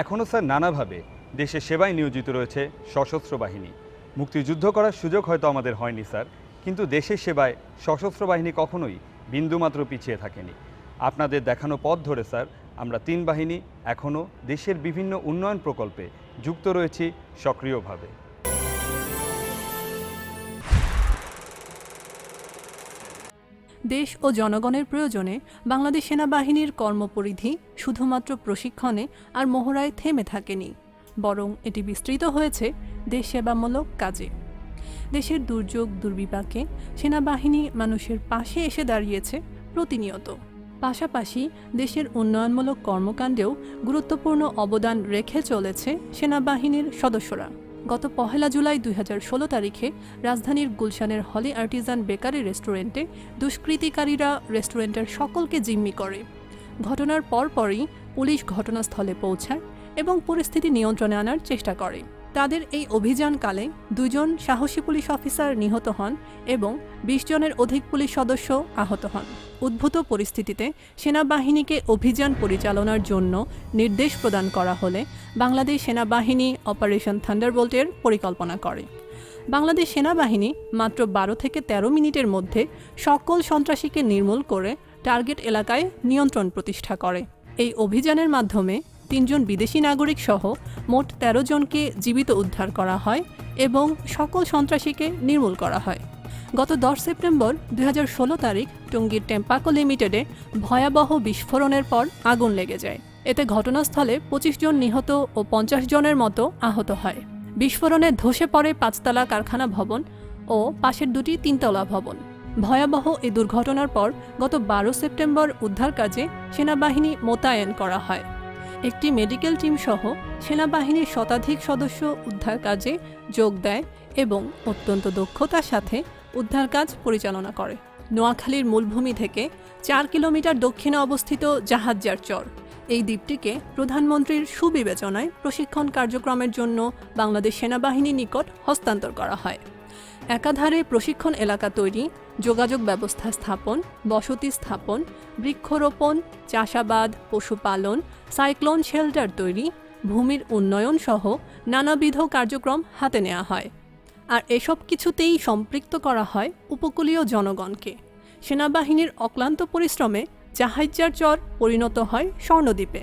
এখনও স্যার নানাভাবে দেশের সেবায় নিয়োজিত রয়েছে সশস্ত্র বাহিনী। মুক্তিযুদ্ধ করার সুযোগ হয়তো আমাদের হয়নি স্যার, কিন্তু দেশের সেবায় সশস্ত্র বাহিনী কখনোই বিন্দুমাত্র পিছিয়ে থাকেনি। আপনাদের দেখানো পথ ধরে স্যার আমরা 3 বাহিনী এখনও দেশের বিভিন্ন উন্নয়ন প্রকল্পে যুক্ত রয়েছি সক্রিয়ভাবে। দেশ ও জনগণের প্রয়োজনে বাংলাদেশ সেনাবাহিনীর কর্মপরিধি শুধুমাত্র প্রশিক্ষণে আর মহড়ায় থেমে থাকেনি, বরং এটি বিস্তৃত হয়েছে দেশ সেবামূলক কাজে। দেশের দুর্যোগ দুর্বিপাকে সেনাবাহিনী মানুষের পাশে এসে দাঁড়িয়েছে প্রতিনিয়ত। পাশাপাশি দেশের উন্নয়নমূলক কর্মকাণ্ডেও গুরুত্বপূর্ণ অবদান রেখে চলেছে সেনাবাহিনীর সদস্যরা। গত 1 জুলাই 2016 তারিখে রাজধানীর গুলশানের হলি আর্টিজান বেকারি রেস্টুরেন্টে দুষ্কৃতিকারীরা রেস্টুরেন্টের সকলকে জিম্মি করে। ঘটনার পরপরই পুলিশ ঘটনাস্থলে পৌঁছায় এবং পরিস্থিতি নিয়ন্ত্রণে আনার চেষ্টা করে। তাদের এই অভিযানকালে 2 জন সাহসী পুলিশ অফিসার নিহত হন এবং 20 জনের অধিক পুলিশ সদস্য আহত হন। উদ্ভূত পরিস্থিতিতে সেনাবাহিনীকে অভিযান পরিচালনার জন্য নির্দেশ প্রদান করা হলে বাংলাদেশ সেনাবাহিনী অপারেশন থান্ডারবোল্টের পরিকল্পনা করে। বাংলাদেশ সেনাবাহিনী মাত্র 12 থেকে 13 মিনিটের মধ্যে সকল সন্ত্রাসীকে নির্মূল করে টার্গেট এলাকায় নিয়ন্ত্রণ প্রতিষ্ঠা করে। এই অভিযানের মাধ্যমে 3 জন বিদেশি নাগরিক সহ মোট 13 জনকে জীবিত উদ্ধার করা হয় এবং সকল সন্ত্রাসীকে নির্মূল করা হয়। গত 10 সেপ্টেম্বর 2016 তারিখ টঙ্গীর টেম্পাকো লিমিটেডে ভয়াবহ বিস্ফোরণের পর আগুন লেগে যায়। এতে ঘটনাস্থলে 25 জন নিহত ও 50 জনের মতো আহত হয়। বিস্ফোরণে ধসে পড়ে 5তলা কারখানা ভবন ও পাশের 2টি 3তলা ভবন। ভয়াবহ এই দুর্ঘটনার পর গত 12 সেপ্টেম্বর উদ্ধার কাজে সেনাবাহিনী মোতায়েন করা হয়। একটি মেডিকেল টিম সহ সেনাবাহিনীর শতাধিক সদস্য উদ্ধার কাজে যোগ দেয় এবং অত্যন্ত দক্ষতার সাথে উদ্ধার কাজ পরিচালনা করে। নোয়াখালীর মূলভূমি থেকে 4 কিলোমিটার দক্ষিণে অবস্থিত জাহাজজার চর এই দ্বীপটিকে প্রধানমন্ত্রীর সুবিবেচনায় প্রশিক্ষণ কার্যক্রমের জন্য বাংলাদেশ সেনাবাহিনীর নিকট হস্তান্তর করা হয়। একাধারে প্রশিক্ষণ এলাকা তৈরি, যোগাযোগ ব্যবস্থা স্থাপন, বসতি স্থাপন, বৃক্ষরোপণ, চাষাবাদ, পশুপালন, সাইক্লোন শেল্টার তৈরি, ভূমির উন্নয়ন সহ নানাবিধ কার্যক্রম হাতে নেওয়া হয়। আর এসব কিছুতেই সম্পৃক্ত করা হয় উপকূলীয় জনগণকে। সেনাবাহিনীর অক্লান্ত পরিশ্রমে জাহাজজার চর পরিণত হয় স্বর্ণদ্বীপে।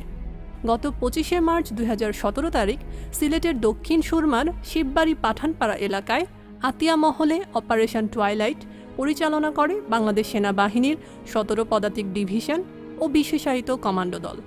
গত 25শে মার্চ 2017 তারিখ সিলেটের দক্ষিণ সুরমার শিববাড়ি পাঠানপাড়া এলাকায় আতিয়া মহলে অপারেশন টুয়াইলাইট পরিচালনা করে বাংলাদেশ সেনাবাহিনীর 17 পদাতিক ডিভিশন ও বিশেষায়িত কমান্ডো দল।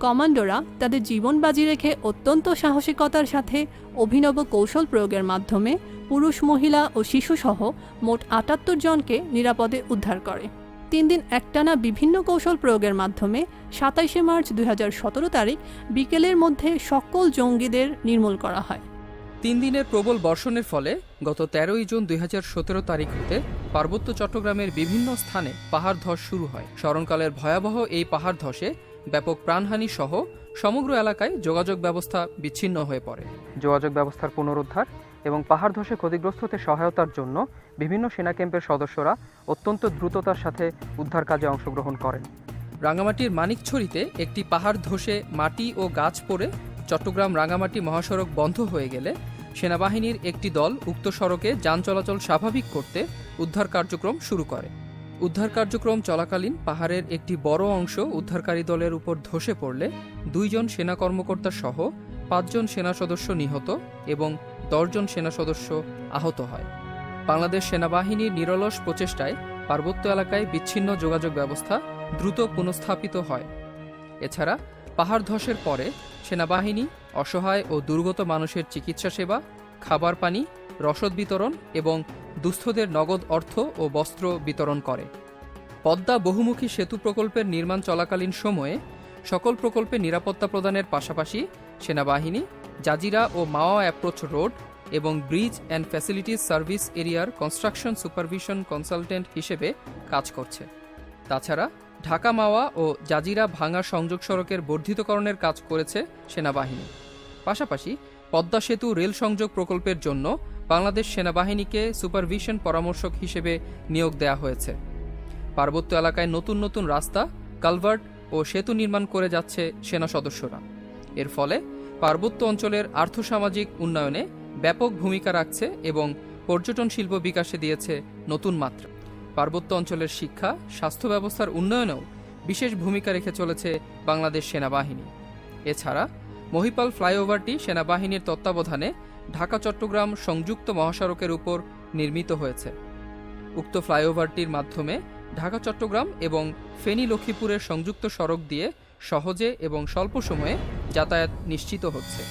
কমান্ডোরা তাদের জীবন বাজি রেখে অত্যন্ত সাহসিকতার সাথে অভিনব কৌশল প্রয়োগের মাধ্যমে পুরুষ, মহিলা ও শিশুসহ মোট 78 জনকে নিরাপদে উদ্ধার করে। 3 দিন একটানা বিভিন্ন কৌশল প্রয়োগের মাধ্যমে 27শে মার্চ 2017 তারিখ বিকেলের মধ্যে সকল জঙ্গিদের নির্মূল করা হয়। 3 দিনের প্রবল বর্ষণের ফলে গত 13ই জুন 2017 তারিখ হতে পার্বত্য চট্টগ্রামের বিভিন্ন স্থানে পাহাড় ধস শুরু হয়। স্মরণকালের ভয়াবহ এই পাহাড় ধসে ব্যাপক প্রাণহানি সহ সমগ্র এলাকায় যোগাযোগ ব্যবস্থা বিচ্ছিন্ন হয়ে পড়ে। যোগাযোগ ব্যবস্থার পুনরুদ্ধার এবং পাহাড় ধসে ক্ষতিগ্রস্তদের সহায়তার জন্য বিভিন্ন সেনা ক্যাম্পের সদস্যরা অত্যন্ত দ্রুততার সাথে উদ্ধার কাজে অংশগ্রহণ করেন। রাঙামাটির মানিকছড়িতে একটি পাহাড় ধসে মাটি ও গাছ পড়ে চট্টগ্রাম রাঙামাটি মহাসড়ক বন্ধ হয়ে গেলে সেনাবাহিনীর একটি দল উক্ত সড়কে যান চলাচল স্বাভাবিক করতে উদ্ধার কার্যক্রম শুরু করে। উদ্ধার কার্যক্রম চলাকালীন পাহাড়ের একটি বড় অংশ উদ্ধারকারী দলের উপর ধসে পড়লে 2 জন সেনা কর্মকর্তা সহ 5 জন সেনা সদস্য নিহত এবং 10 জন সেনা সদস্য আহত হয়। বাংলাদেশ সেনাবাহিনীর নিরলস প্রচেষ্টায় পার্বত্য এলাকায় বিচ্ছিন্ন যোগাযোগ ব্যবস্থা দ্রুত পুনঃস্থাপিত হয়। এছাড়া পাহাড় ধসের পরে সেনাবাহিনী অসহায় ও দুর্গত মানুষের চিকিৎসা সেবা, খাবার পানি, রসদ বিতরণ এবং দুস্থদের নগদ অর্থ ও বস্ত্র বিতরণ করে। পদ্মা বহুমুখী সেতু প্রকল্পের নির্মাণ চলাকালীন সময়ে সকল প্রকল্পে নিরাপত্তা প্রদানের পাশাপাশি সেনাবাহিনী জাজিরা ও মাওয়া অ্যাপ্রোচ রোড এবং ব্রিজ অ্যান্ড ফ্যাসিলিটিস সার্ভিস এরিয়ার কনস্ট্রাকশন সুপারভিশন কনসালটেন্ট হিসেবে কাজ করছে। তাছাড়া ঢাকা মাওয়া ও জাজিরা ভাঙা সংযোগ সড়কের বর্ধিতকরণের কাজ করেছে সেনাবাহিনী। পাশাপাশি পদ্মা সেতু রেল সংযোগ প্রকল্পের জন্য বাংলাদেশ সেনাবাহিনীকে সুপারভিশন পরামর্শক হিসেবে নিয়োগ দেওয়া হয়েছে। পার্বত্য এলাকায় নতুন নতুন রাস্তা, কালভার্ট ও সেতু নির্মাণ করে যাচ্ছে সেনা সদস্যরা। এর ফলে পার্বত্য অঞ্চলের আর্থসামাজিক উন্নয়নে ব্যাপক ভূমিকা রাখছে এবং পর্যটন শিল্প বিকাশে দিয়েছে নতুন মাত্রা। পার্বত্য অঞ্চলের শিক্ষা, স্বাস্থ্য ব্যবস্থার উন্নয়নেও বিশেষ ভূমিকা রেখে চলেছে বাংলাদেশ সেনাবাহিনী। এছাড়া মহিপাল ফ্লাইওভারটি সেনাবাহিনীর তত্ত্বাবধানে ঢাকা-চট্টগ্রাম সংযুক্ত মহাসড়কের উপর নির্মিত হয়েছে। উক্ত ফ্লাইওভারটির মাধ্যমে ঢাকা-চট্টগ্রাম এবং ফেনী-লক্ষ্মীপুরের সংযুক্ত সড়ক দিয়ে সহজে এবং স্বল্প সময়ে যাতায়াত নিশ্চিত হচ্ছে।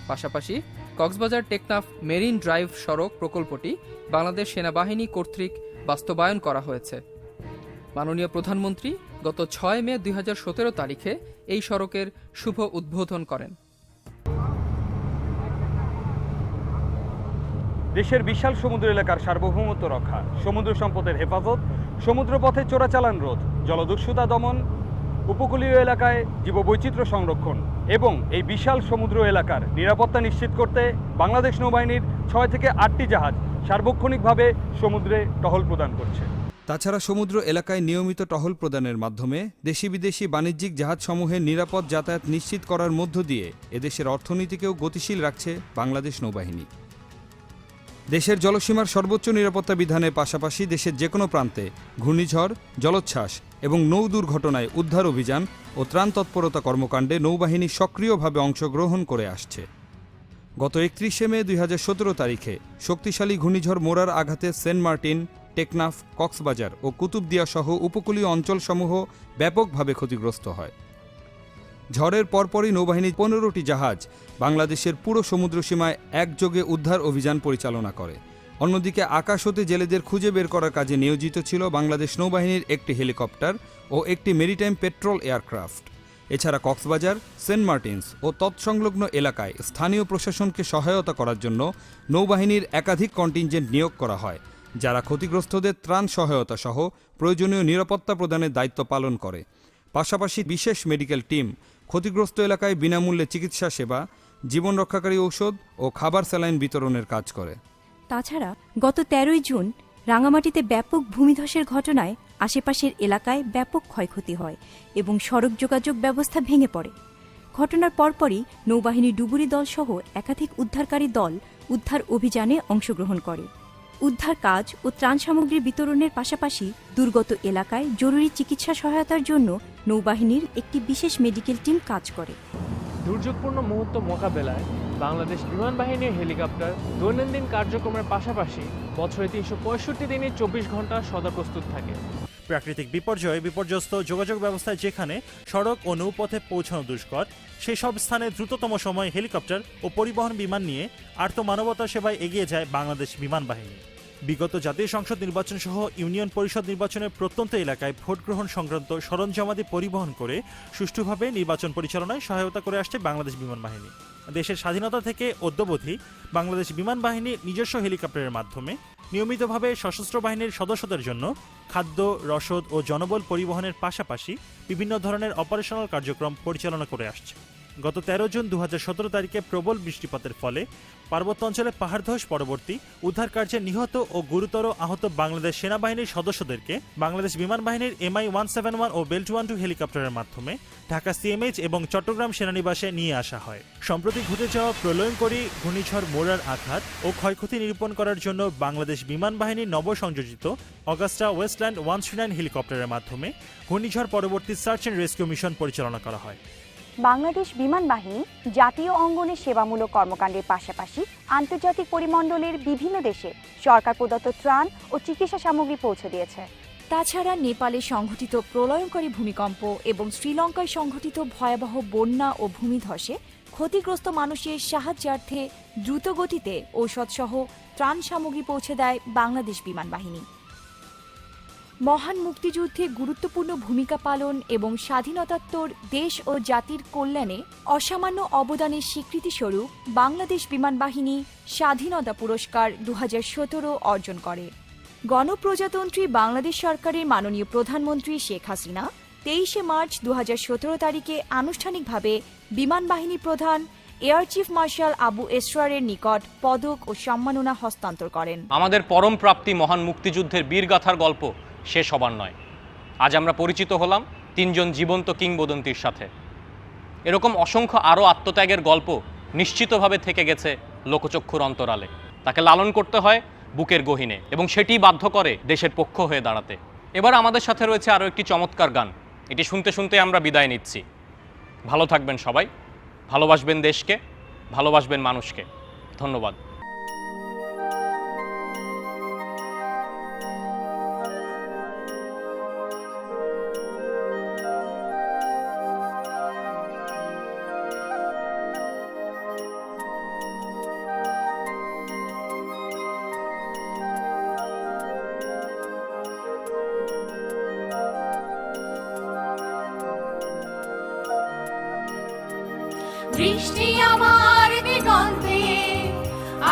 পাশাপাশি কক্সবাজার টেকনাফ মেরিন ড্রাইভ সড়ক প্রকল্পটি বাংলাদেশ সেনাবাহিনী কর্তৃক বাস্তবায়ন করা হয়েছে। মাননীয় প্রধানমন্ত্রী গত 6 মে 2017 তারিখে এই সড়কের শুভ উদ্বোধন করেন। দেশের বিশাল সমুদ্র এলাকার সার্বভৌমত্ব রক্ষা, সমুদ্র সম্পদের হেফাজত, সমুদ্রপথে চোরাচালান রোধ, জলদস্যুতা দমন, উপকূলীয় এলাকায় জীববৈচিত্র্য সংরক্ষণ এবং এই বিশাল সমুদ্র এলাকার নিরাপত্তা নিশ্চিত করতে বাংলাদেশ নৌবাহিনীর 6 থেকে 8টি জাহাজ সার্বক্ষণিকভাবে সমুদ্রে টহল প্রদান করছে। তাছাড়া সমুদ্র এলাকায় নিয়মিত টহল প্রদানের মাধ্যমে দেশি বিদেশি বাণিজ্যিক জাহাজসমূহের নিরাপদ যাতায়াত নিশ্চিত করার মধ্য দিয়ে এদেশের অর্থনীতিকেও গতিশীল রাখছে বাংলাদেশ নৌবাহিনী। দেশের জলসীমার সর্বোচ্চ নিরাপত্তা বিধানের পাশাপাশি দেশের যে কোনো প্রান্তে ঘূর্ণিঝড়, জলোচ্ছ্বাস এবং নৌ দুর্ঘটনায় উদ্ধার অভিযান ও ত্রাণ তৎপরতা কর্মকাণ্ডে নৌবাহিনী সক্রিয়ভাবে অংশগ্রহণ করে আসছে। গত 31 মে 2017 তারিখে শক্তিশালী ঘূর্ণিঝড় মোরার আঘাতে সেন্ট মার্টিন, টেকনাফ, কক্সবাজার ও কুতুবদিয়া সহ উপকূলীয় অঞ্চলসমূহ ব্যাপকভাবে ক্ষতিগ্রস্ত হয়। ঝড়ের পরপরই নৌবাহিনীর 15টি জাহাজ বাংলাদেশের পুরো সমুদ্রসীমায় একযোগে উদ্ধার অভিযান পরিচালনা করে। অন্যদিকে আকাশ হতে জেলেদের খুঁজে বের করার কাজে নিয়োজিত ছিল বাংলাদেশ নৌবাহিনীর একটি হেলিকপ্টার ও একটি মেরিটাইম পেট্রোল এয়ারক্রাফট। এছাড়া কক্সবাজার, সেন্ট মার্টিনস ও তৎসংলগ্ন এলাকায় স্থানীয় প্রশাসনকে সহায়তা করার জন্য নৌবাহিনীর একাধিক কন্টিনজেন্ট নিয়োগ করা হয়, যারা ক্ষতিগ্রস্তদের ত্রাণ সহায়তা সহ প্রয়োজনীয় নিরাপত্তা প্রদানের দায়িত্ব পালন করে। পাশাপাশি বিশেষ মেডিকেল টিম ক্ষতিগ্রস্ত এলাকায় বিনামূল্যে চিকিৎসা সেবা, জীবন রক্ষাকারী ঔষধ ও খাবার স্যালাইন বিতরণের কাজ করে। তাছাড়া গত 13 জুন রাঙামাটিতে ব্যাপক ভূমিধসের ঘটনায় আশেপাশের এলাকায় ব্যাপক ক্ষয়ক্ষতি হয় এবং সড়ক যোগাযোগ ব্যবস্থা ভেঙে পড়ে। ঘটনার পরপরই নৌবাহিনী ডুবুরি দলসহ একাধিক উদ্ধারকারী দল উদ্ধার অভিযানে অংশগ্রহণ করে। উদ্ধার কাজ ও ত্রাণ সামগ্রী বিতরণের পাশাপাশি দুর্গত এলাকায় জরুরি চিকিৎসা সহায়তার জন্য নৌবাহিনীর একটি বিশেষ মেডিকেল টিম কাজ করে। দুর্যোগপূর্ণ মুহূর্ত মোকাবেলায় বাংলাদেশ বিমান বাহিনীর হেলিকপ্টার দৈনন্দিন কার্যক্রমের পাশাপাশি বছরে 365 দিনে 24 ঘন্টা সদা প্রস্তুত থাকে। প্রাকৃতিক বিপর্যয়ে বিপর্যস্ত যোগাযোগ ব্যবস্থায় যেখানে সড়ক ও নৌপথে পৌঁছানো দুষ্কর, সেই সব স্থানে দ্রুততম সময়ে হেলিকপ্টার ও পরিবহন বিমান নিয়ে আর্ত মানবতা সেবায় এগিয়ে যায় বাংলাদেশ বিমান বাহিনী। বিগত জাতীয় সংসদ নির্বাচন সহ ইউনিয়ন পরিষদ নির্বাচনের প্রত্যন্ত এলাকায় ভোট গ্রহণ সংক্রান্ত সরঞ্জামাদি পরিবহন করে সুষ্ঠুভাবে নির্বাচন পরিচালনায় সহায়তা করে আসছে বাংলাদেশ বিমান বাহিনী। দেশের স্বাধীনতা থেকে অদ্যাবধি বাংলাদেশ বিমান বাহিনী নিজস্ব হেলিকপ্টারের মাধ্যমে নিয়মিতভাবে সশস্ত্র বাহিনীর সদস্যদের জন্য খাদ্য, রসদ ও জনবল পরিবহনের পাশাপাশি বিভিন্ন ধরনের অপারেশনাল কার্যক্রম পরিচালনা করে আসছে। গত 13 জুন 2017 তারিখে প্রবল বৃষ্টিপাতের ফলে পার্বত্য অঞ্চলে পাহাড় ধস পরবর্তী উদ্ধার কার্যে নিহত ও গুরুতর আহত বাংলাদেশ সেনাবাহিনীর সদস্যদেরকে বাংলাদেশ বিমান বাহিনীর MI-171 ও বেল্ট 12 হেলিকপ্টারের মাধ্যমে ঢাকা CMH এবং চট্টগ্রাম সেনানিবাসে নিয়ে আসা হয়। সম্প্রতি ঘটে যাওয়া প্রলয়ঙ্করী ঘূর্ণিঝড় মোরার আঘাত ও ক্ষয়ক্ষতি নিরূপণ করার জন্য বাংলাদেশ বিমান বাহিনীর নবসংযোজিত অগাস্টা ওয়েস্টল্যান্ড 139 হেলিকপ্টারের মাধ্যমে ঘূর্ণিঝড় পরবর্তী সার্চ অ্যান্ড রেস্কিউ মিশন পরিচালনা করা হয়। বাংলাদেশ বিমান বাহিনী জাতীয় অঙ্গনে সেবামূলক কর্মকাণ্ডের পাশাপাশি আন্তর্জাতিক পরিমণ্ডলের বিভিন্ন দেশে সরকার প্রদত্ত ত্রাণ ও চিকিৎসা সামগ্রী পৌঁছে দিয়েছে। তাছাড়া নেপালে সংঘটিত প্রলয়ঙ্করী ভূমিকম্প এবং শ্রীলঙ্কায় সংঘটিত ভয়াবহ বন্যা ও ভূমিধসে ক্ষতিগ্রস্ত মানুষের সাহায্যার্থে দ্রুতগতিতে ঔষধসহ ত্রাণ সামগ্রী পৌঁছে দেয় বাংলাদেশ বিমান বাহিনী। মহান মুক্তিযুদ্ধে গুরুত্বপূর্ণ ভূমিকা পালন এবং স্বাধীনতাত্তর দেশ ও জাতির কল্যাণে অসামান্য অবদানের স্বীকৃতিস্বরূপ বাংলাদেশ বিমান বাহিনী স্বাধীনতা পুরস্কার 2017 অর্জন করে। গণপ্রজাতন্ত্রী বাংলাদেশ সরকারের মাননীয় প্রধানমন্ত্রী শেখ হাসিনা 23 মার্চ 2017 তারিখে আনুষ্ঠানিকভাবে বিমান বাহিনী প্রধান এয়ার চিফ মার্শাল আবু এসরারের নিকট পদক ও সম্মাননা হস্তান্তর করেন। আমাদের পরম প্রাপ্তি মহান মুক্তিযুদ্ধের বীরগাথার গল্প শেষ হবার নয়। আজ আমরা পরিচিত হলাম 3 জন জীবন্ত কিংবদন্তির সাথে। এরকম অসংখ্য আরও আত্মত্যাগের গল্প নিশ্চিতভাবে থেকে গেছে লোকচক্ষুর অন্তরালে। তাকে লালন করতে হয় বুকের গহীনে এবং সেটি বাধ্য করে দেশের পক্ষ হয়ে দাঁড়াতে। এবার আমাদের সাথে রয়েছে আরও একটি চমৎকার গান। এটি শুনতে শুনতে আমরা বিদায় নিচ্ছি। ভালো থাকবেন সবাই, ভালোবাসবেন দেশকে, ভালোবাসবেন মানুষকে। ধন্যবাদ। দৃষ্টি আমার দিগন্তে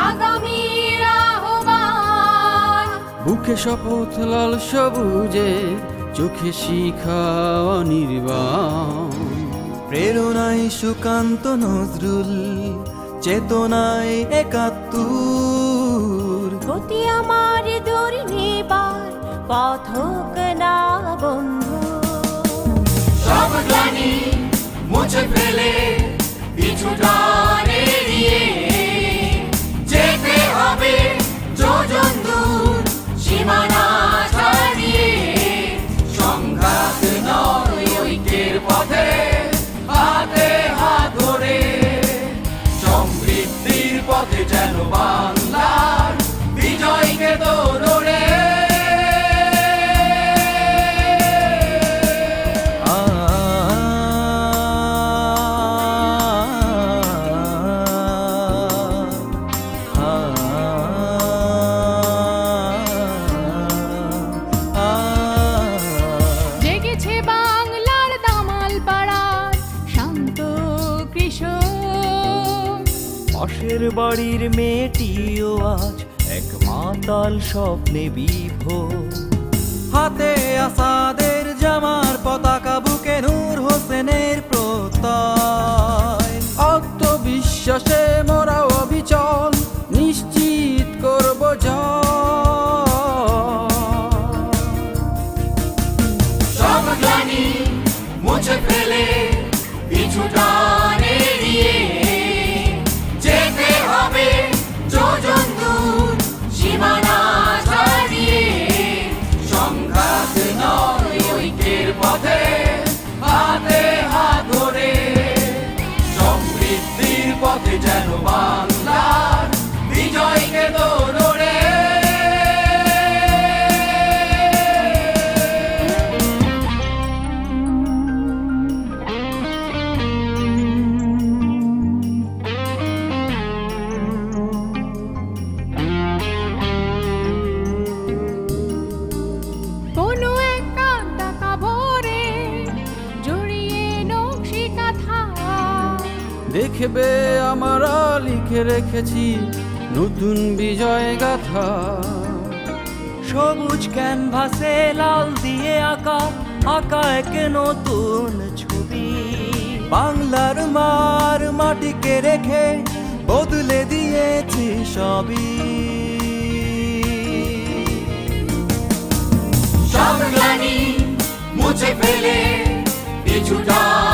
আগামীর আহ্বান, বুকে শপথ লাল সবুজে, চোখে শিখা অনির্বাণ, প্রেরণায় সুকান্ত নজরুল, চেতনায় 71, গতি আমার দূর নেবার পথক না বন্ধু, সব গ্লানি মুছে ফেলে পিছু টান এড়িয়ে যেতে হবে যোজন দূর সীমানা ছাড়িয়ে, সংঘাত নয় ঐক্যের পথে হাতে হাত ধরে, সমৃদ্ধির পথে যেন বাংলার বিজয়কে দৌড়ে। পাশের বাড়ির মেয়েটিও আজ এক মাতাল স্বপ্নে বিভোর, হাতে আসাদের জামার পতাকা, বুকে নূর হোসেনের প্রত্যয়, আত্মবিশ্বাসে মোরা অবিচল নিশ্চিত করব সব গ্লানি মুছে ফেলে পিছু টান এড়িয়ে যেতে হবে যোজন দূর সীমানা ছাড়িয়ে, সংঘাত নয় ঐক্যের পথে হাতে হাত ধরে, সমৃদ্ধির পথে যেন বাংলার বিজয়কে দৌড়ে। দেখবে আমরা লিখে রেখেছি নতুন বিজয় গাথা, সবুজ ক্যানভাসে লাল দিয়ে আঁকা আঁকা এক নতুন ছবি, বাংলার মার মাটিকে রেখে বদলে দিয়েছি সবই, সব গ্লানি মুছে ফেলে পিছু টান